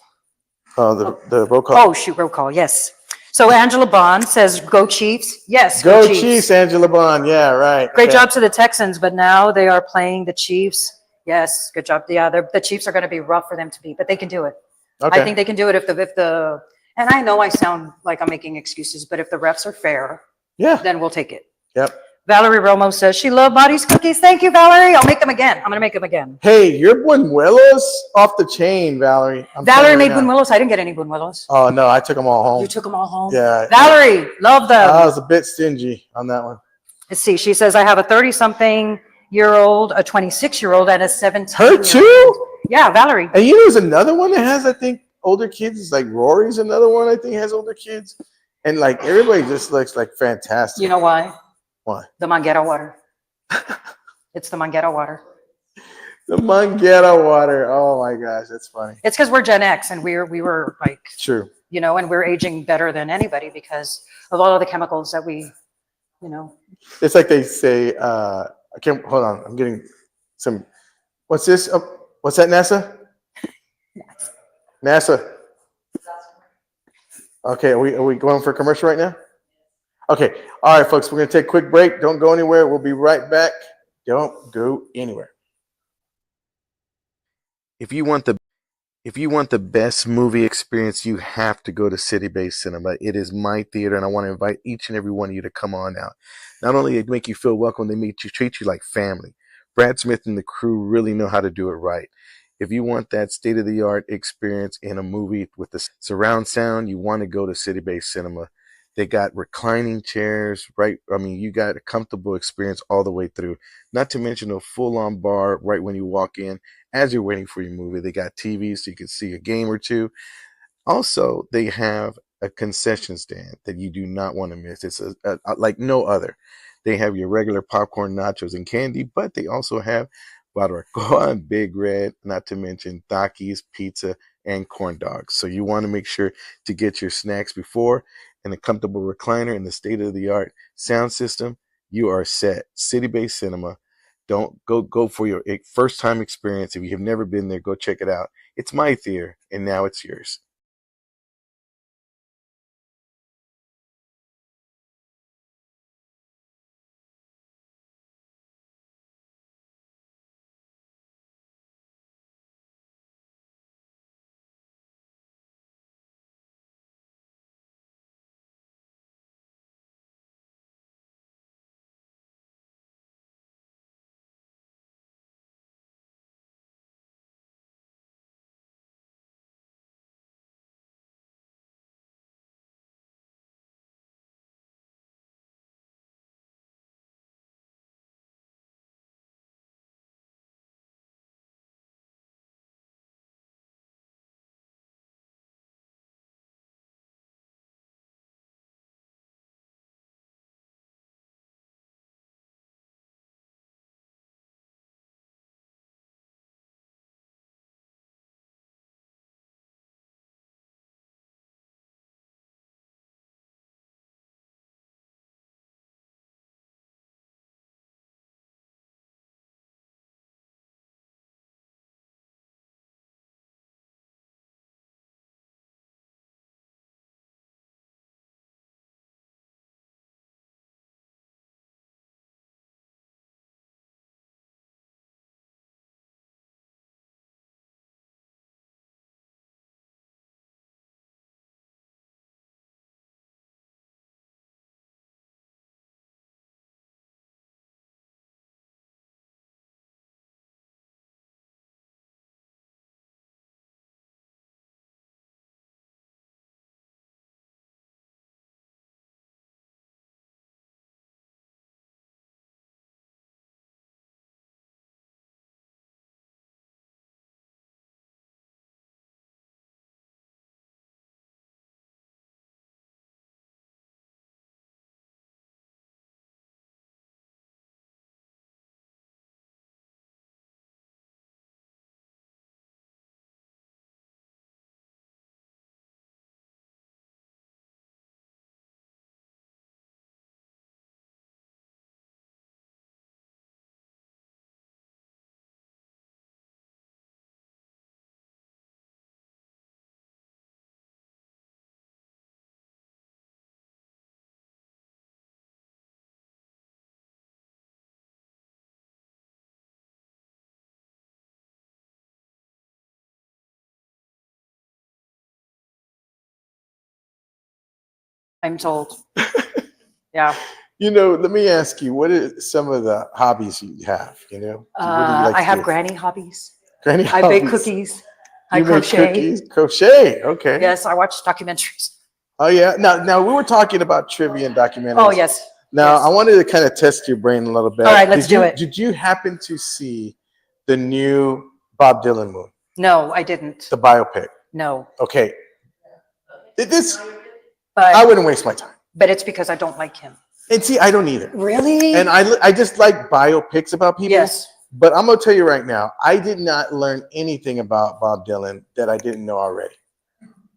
The roll call. Oh, shoot, roll call. Yes. So Angela Bond says, "Go Chiefs." Yes. Go Chiefs, Angela Bond. Yeah, right. Great Okay. job to the Texans, but now they are playing the Chiefs. Yes, good job. Yeah, the Chiefs are going to be rough for them to beat, but they can do it. Okay. I think they can do it if the and I know I sound like I'm making excuses, but if the refs are fair Yeah. then we'll take it. Yep. Valerie Romo says she loved Marty's cookies. Thank you, Valerie. I'll make them again. I'm going to make them again. Hey, your buñuelos off the chain, Valerie. Valerie made buñuelos. I didn't get any buñuelos. Oh, no, I took them all home. You took them all home? Yeah. Valerie, love them. I was a bit stingy on that one. Let's see. She says, I have a 30-something-year-old, a 26-year-old, and a 17-year-old. Her too? Yeah, Valerie. And there's another one that has, I think, older kids. It's like Rory's another one, I think, has older kids. And like everybody just looks like fantastic. You know why? Why? The Manguera water. It's the Manguera water. The Manguera water. Oh my gosh, that's funny. It's because we're Gen X and we were like, True. and we're aging better than anybody because of all of the chemicals that we, It's like they say, I can't, hold on. I'm getting some, what's this? Oh, what's that, NASA? NASA. Okay, are we going for a commercial right now? Okay, all right, folks, we're going to take a quick break. Don't go anywhere. We'll be right back. Don't go anywhere. If you want the best movie experience, you have to go to City Base Cinema. It is my theater, and I want to invite each and every one of you to come on out. Not only they make you feel welcome, they treat you like family. Brad Smith and the crew really know how to do it right. If you want that state-of-the-art experience in a movie with the surround sound, you want to go to City Base Cinema. They got reclining chairs, right? I mean, you got a comfortable experience all the way through. Not to mention a full-on bar right when you walk in as you're waiting for your movie. They got TVs so you can see a game or two. Also, they have a concession stand that you do not want to miss. It's like no other. They have your regular popcorn, nachos, and candy, but they also have barbacoa and Big Red, not to mention Takis, pizza, and corn dogs. So you want to make sure to get your snacks before, and a comfortable recliner and the state-of-the-art sound system. You are set. City Base Cinema. Don't go for your first time experience. If you have never been there, go check it out. It's my theater, and now it's yours. I'm told. Yeah. Let me ask you, what are some of the hobbies you have? What do you like I to have do? granny hobbies. Granny I bake hobbies. cookies. I You make crochet. cookies? Crochet. Okay. Yes, I watch documentaries. Oh yeah. Now we were talking about trivia and documentaries. Oh, yes. Now Yes. I wanted to kind of test your brain a little bit. All right, let's do it. Did you happen to see the new Bob Dylan movie, No, I didn't. the biopic? No. Okay. This I But wouldn't waste my time. it's because I don't like him. And see, I don't either. Really? And I just like biopics about people. Yes. But I'm gonna tell you right now, I did not learn anything about Bob Dylan that I didn't know already.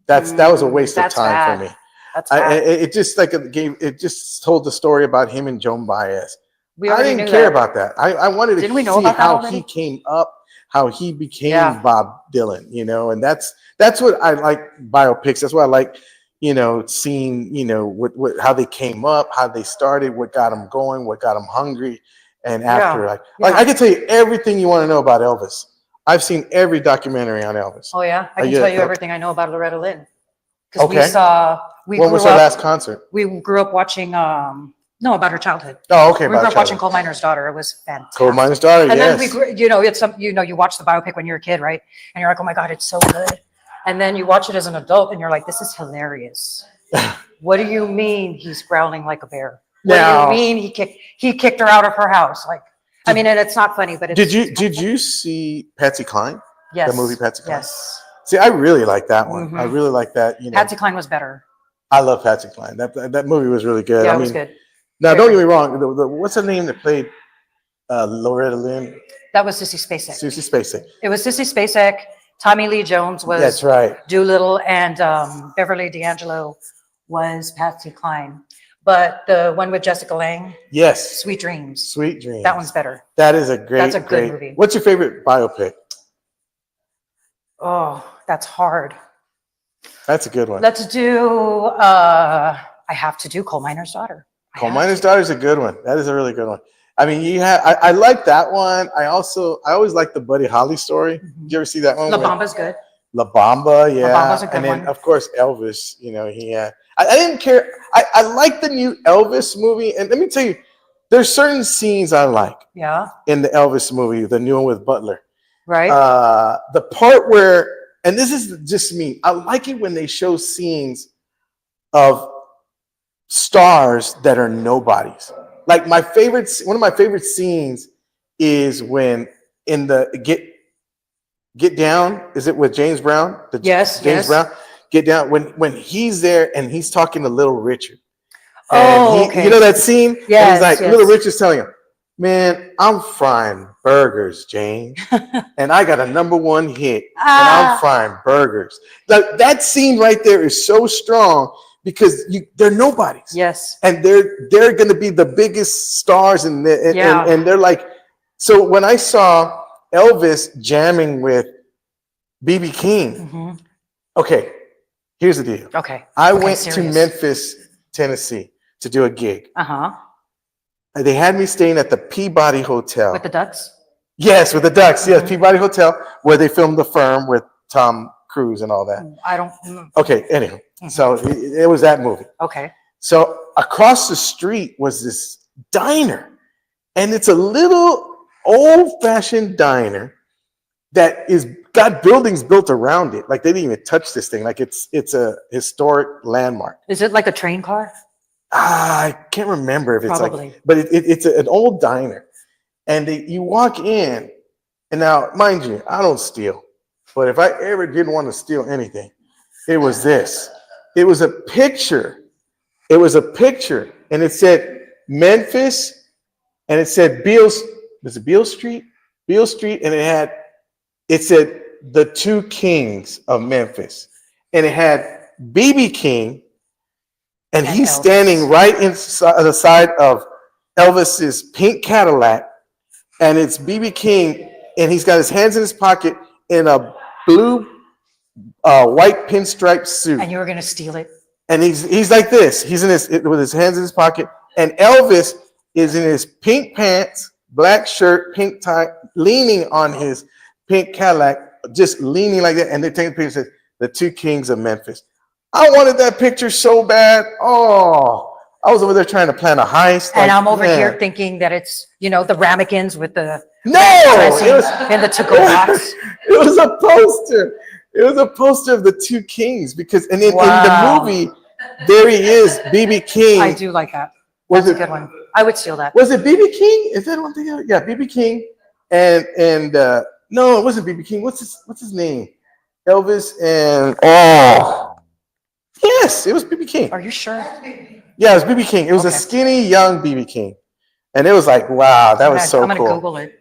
That was a waste of That's time bad. for me. That's bad. It just like it just told the story about him and Joan Baez. We I already didn't knew care that. about that. I wanted to Didn't we know see about that how already? he came up, how he became Yeah. Bob Dylan, and that's what I like biopics. That's what I like, seeing, what how they came up, how they started, what got them going, what got them hungry, and after like Yeah. I can tell you everything you want to know about Elvis. I've seen every documentary on Elvis. Oh yeah, I can yeah, tell you oh. everything I know about Loretta Lynn. Because Okay. we When grew was her up. last concert? We grew up watching. No, about her childhood. Oh, okay. We grew about up watching childhood. Coal Miner's Daughter. It was fantastic. Coal Miner's Daughter. And then Yes. we, it's some, you watch the biopic when you're a kid, right? And you're like, oh my God, it's so good. And then you watch it as an adult and you're like, this is hilarious. What do you mean he's growling like a bear? What Now- do you mean he kicked her out of her house? Like, I mean, and it's not funny, but it's. Did you see Patsy Cline? Yes. The movie Patsy Cline? Yes. See, I really like that one. Mhm. I really like that. Patsy Cline was better. I love Patsy Cline. That movie was really good. Yeah, I it was mean, good. now don't get me wrong. What's her name that played Loretta Lynn? That was Sissy Spacek. Susie Spacek. It was Sissy Spacek. Tommy Lee Jones was That's right. Doolittle, and Beverly D'Angelo was Patsy Cline. But the one with Jessica Lange, Yes. Sweet Dreams, Sweet Dreams. that one's better. That is a great. That's a good great movie. What's your favorite biopic? Oh, that's hard. That's a good one. Let's do, I have to do Coal Miner's Daughter. I Coal have Miner's to. Daughter is a good one. That is a really good one. I mean, I like that one. I always like the Buddy Holly story. Mhm. Did you ever see that one? La Bamba's good. La Bamba, yeah. Bamba's a good and then, one. of course, Elvis, he had. I didn't care. I like the new Elvis movie. And let me tell you, there's certain scenes I like Yeah, in the Elvis movie, the new one with Butler. right? The part where, and this is just me, I like it when they show scenes of stars that are nobodies. Like one of my favorite scenes is when in the Get Down, is it with James Brown? Yes, James yes. Brown. Get Down, when he's there and he's talking to Little Richard. Oh, And okay. You know that scene? And Yes, he's like, yes. Little Richard's telling him, man, I'm frying burgers, James. And I got a #1 hit. And I'm frying burgers. Like, that scene right there is so strong because they're nobodies. Yes. And they're going to be the biggest stars and they're like, so when I saw Elvis jamming with BB King, Mhm. okay, here's the deal. Okay. I Okay, went to serious. Memphis, Tennessee to do a gig. Uh-huh. They had me staying at the Peabody Hotel. With the Ducks? Yes, with the Ducks. Yes, Mhm. Peabody Hotel, where they filmed The Firm with Tom Cruise and all that. I don't. Okay, anyhow, Mhm. so it was that movie. Okay. So across the street was this diner, and it's a little old-fashioned diner that is got buildings built around it. Like they didn't even touch this thing. Like it's a historic landmark. Is it like a train car? I can't remember if it's Probably. like, but it's an old diner, and you walk in, and now mind you, I don't steal, but if I ever did want to steal anything, it was this. It was a picture. It was a picture, and it said Memphis, and it said was it Beale Street? Beale Street, and it said the 2 kings of Memphis, and it had BB King. And he's Elvis. standing right inside the side of Elvis's pink Cadillac, and it's BB King, and he's got his hands in his pocket in a blue, white pinstripe suit, And you were going to steal it? and he's like this. He's with his hands in his pocket, and Elvis is in his pink pants, black shirt, pink tie, leaning on his pink Cadillac, just leaning like that. And they take a picture and says, "The 2 kings of Memphis." I wanted that picture so bad. Oh, I was over there trying to plan a heist. And I'm over man. here thinking that it's, the ramekins with the No, dressing it was, and the to-go box. it was a poster. It was a poster of the two kings because, and in the movie, there he is, BB King. I do like that. Was That's it a good one. I would steal that. Was it BB King? Is that one thing? Yeah, BB King. And no, it wasn't BB King. What's his name? Elvis and yes, it was BB King. Are you sure? Yeah, it was BB King. It was a skinny young BB King, and it was like, wow, that was so cool. I'm gonna Google it.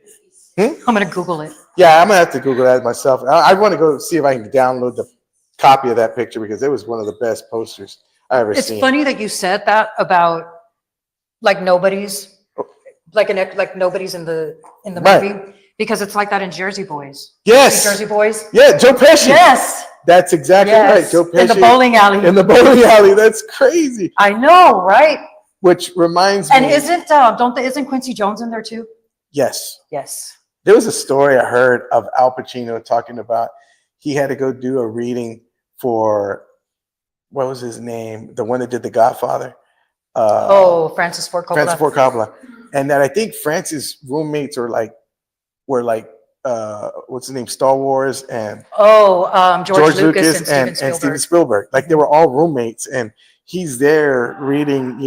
I'm gonna Google it. Yeah, I'm gonna have to Google that myself. I want to go see if I can download the copy of that picture because it was one of the best posters I ever seen. It's funny that you said that about like nobody's, like nobody's in the movie because it's like that in Jersey Boys. Yes, Jersey Boys. Yeah, Joe Pesci. Yes, that's exactly right. Joe Pesci in the bowling alley. In the bowling alley. That's crazy. I know, right? Which reminds me. And isn't Quincy Jones in there too? Yes. Yes. There was a story I heard of Al Pacino talking about he had to go do a reading for, what was his name? The one that did The Godfather. Francis Ford Coppola. Francis Ford Coppola. And that I think Francis' roommates were like, what's his name? Star Wars and George Lucas and Steven Spielberg. Like they were all roommates, and he's there reading,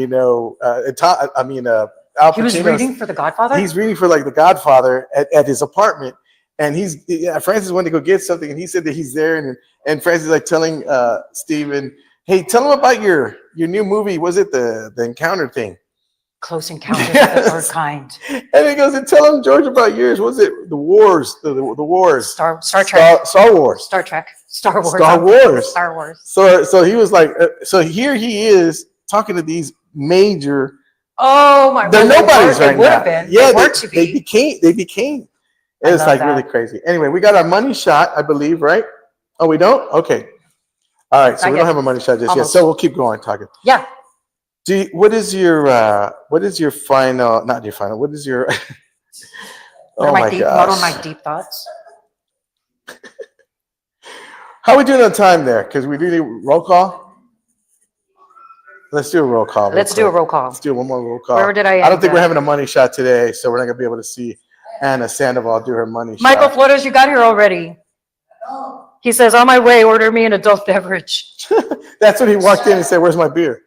Al Pacino's, he was reading for The Godfather? He's reading for like The Godfather at his apartment. And Francis went to go get something, and he said that he's there, and Francis is like telling Steven, hey, tell him about your new movie. Was it the Encounter thing? Close Encounters of the Third Kind. And he goes, and tell him, George, about yours. Was it the Wars? The Wars. Star Trek. Star Wars. Star Trek. Star Wars. Star Wars. Star Wars. So he was like, so here he is talking to these major. Oh my! They're nobodies right now. Yeah, they became. It's like really crazy. Anyway, we got our money shot, I believe, right? Oh, we don't? Okay. All right, so we don't have a money shot just yet. So we'll keep going talking. Yeah. What is your final? Not your final. What is your? What are my deep thoughts? How are we doing on time there? Because we do need roll call. Let's do a roll call. Let's do one more roll call. Where did I? I don't think we're having a money shot today, so we're not gonna be able to see Anna Sandoval do her money shot. Michael Flores, you got here already. He says, on my way, order me an adult beverage. That's when he walked in and said, where's my beer?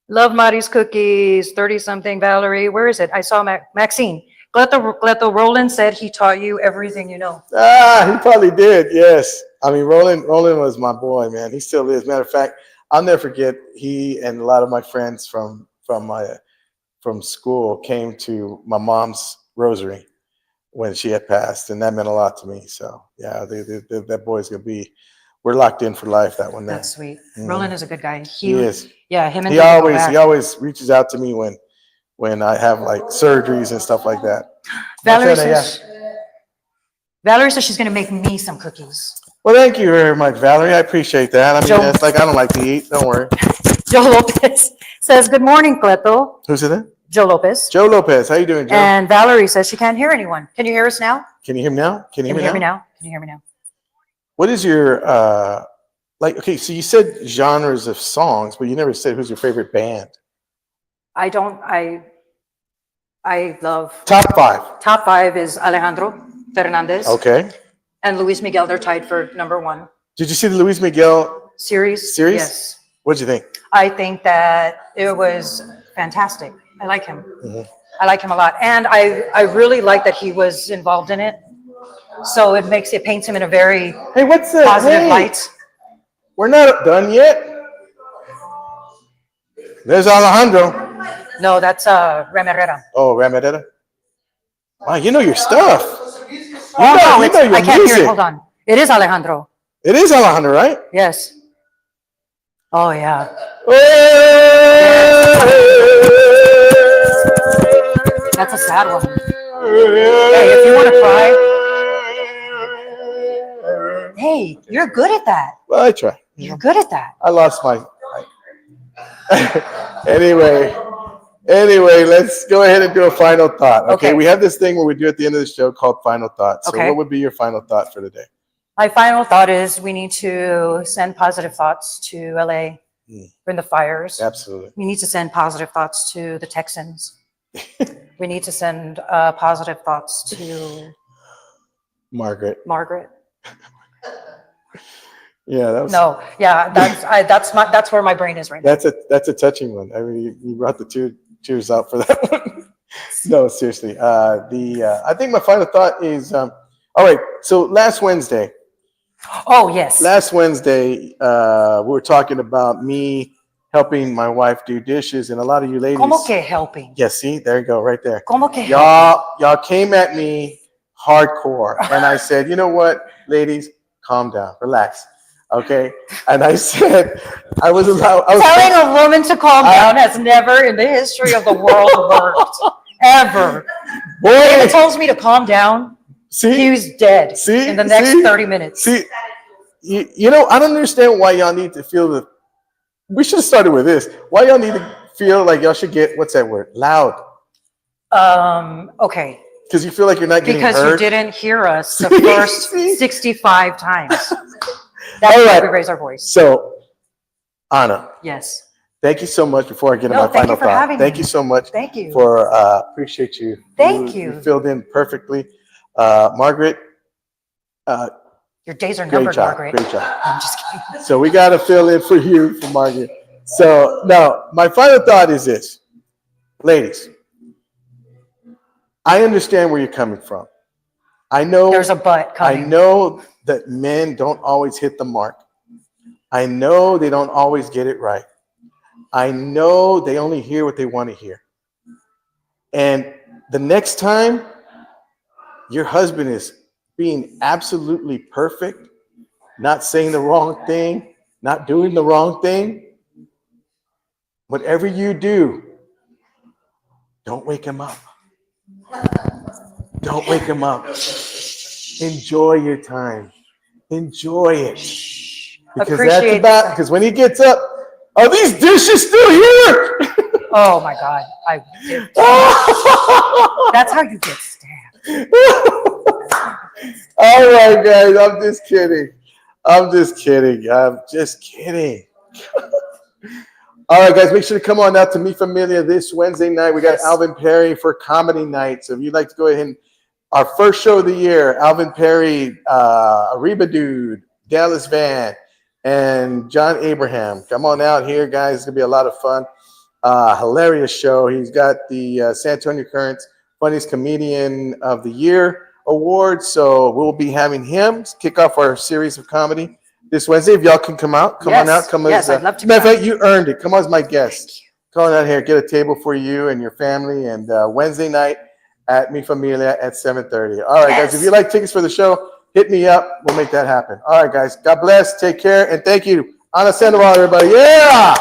Love Mari's cookies, 30-something Valerie. Where is it? I saw Maxine. Cleto Roland said he taught you everything you know. He probably did, yes. I mean, Roland was my boy, man. He still is. Matter of fact, I'll never forget, he and a lot of my friends from school came to my mom's rosary when she had passed, and that meant a lot to me. So yeah, that boy's gonna be. We're locked in for life. That one. That's sweet. Roland is a good guy. He is. Yeah, him and he always reaches out to me when I have like surgeries and stuff like that. Valerie says she's gonna make me some cookies. Well, thank you very much, Valerie. I appreciate that. I mean, it's like I don't like to eat. Don't worry. Joe Lopez says, good morning, Cleto. Who said that? Joe Lopez. Joe Lopez. How you doing, Joe? And Valerie says she can't hear anyone. Can you hear us now? Can you hear me now? Can you hear me now? Can you hear me now? What is your, okay, so you said genres of songs, but you never said who's your favorite band. I love. Top five. Top five is Alejandro Fernandez. Okay. And Luis Miguel, they're tied for number one. Did you see the Luis Miguel series? Yes. What'd you think? I think that it was fantastic. I like him. Mm-hmm. I like him a lot. And I really like that he was involved in it. So it paints him in a very positive light. We're not done yet. There's Alejandro. No, that's Ram Herrera. Oh, Ram Herrera. Wow, you know your stuff. I can't hear it. Hold on. It is Alejandro. It is Alejandro, right? Yes. Oh, yeah. That's a sad one. Hey, if you want to cry. Hey, you're good at that. Well, I try. You're good at that. I lost my. Anyway, let's go ahead and do a final thought. Okay, we have this thing where we do at the end of the show called final thoughts. So what would be your final thought for today? My final thought is we need to send positive thoughts to LA in the fires. Absolutely. We need to send positive thoughts to the Texans. We need to send positive thoughts to Margaret. Margaret. Yeah, that was, No, yeah, that's where my brain is right now. that's a touching one. I mean, you brought the tears out for that one. No, seriously. I think my final thought is, all right. So last Wednesday, Oh yes. we were talking about me helping my wife do dishes, and a lot of you ladies. ¿Cómo que helping? Yeah, see, there you go, right there. ¿Cómo que helping? Y'all came at me hardcore, and I said, you know what, ladies, calm down, relax, okay? And I said, Telling a woman to calm down has never in the history of the world worked. Ever. boy, If it tells me to calm down, see, he's dead in the next 30 minutes. See, you know, I don't understand why y'all need to feel the. We should have started with this. Why y'all need to feel like y'all should get, what's that word? Loud. Okay. Because you feel like you're not getting Because heard. you didn't hear us the first 65 times. That's All why right. we raise our voice. So, Anna, Yes. thank you so much. Before I get to No, my thank final you for thought, having thank me. you so much Thank you. for appreciate you. Thank You you. filled in perfectly, Margaret. Your days are Great numbered, job, Margaret. great job. I'm just kidding. So we got to fill in for you, for Margaret. So now my final thought is this, ladies. I understand where you're coming from. I know There's a but coming. I know that men don't always hit the mark. I know they don't always get it right. I know they only hear what they want to hear. And the next time your husband is being absolutely perfect, not saying the wrong thing, not doing the wrong thing, whatever you do, don't wake him up. Don't wake him up. Enjoy your time. Enjoy it. Appreciate Because when he gets up, are these dishes still here? Oh my God. That's how you get stabbed. All right, guys, I'm just kidding. I'm just kidding. All right, guys, make sure to come on out to Mi Familia this Wednesday night. We got Yes. Alvin Perry for comedy night. So if you'd like to go ahead and our first show of the year, Alvin Perry, Ariba Dude, Dallas Van, and John Abraham. Come on out here, guys. It's going to be a lot of fun. Hilarious show. He's got the San Antonio Current's Funniest Comedian of the Year award. So we'll be having him kick off our series of comedy this Wednesday. If y'all can come out, come on out. Yes, I'd love to Matter of come. fact, you earned it. Come on as my guest. Come on out here, get a table for you and your family. And Wednesday night at Mi Familia at 7:30. All right, guys, if you like tickets for the show, hit me up. We'll make that happen. All right, guys. God bless. Take care. And thank you. Ana Sandoval, everybody. Yeah.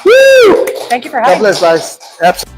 Woo! Thank you for God having me. bless, guys. Absolutely.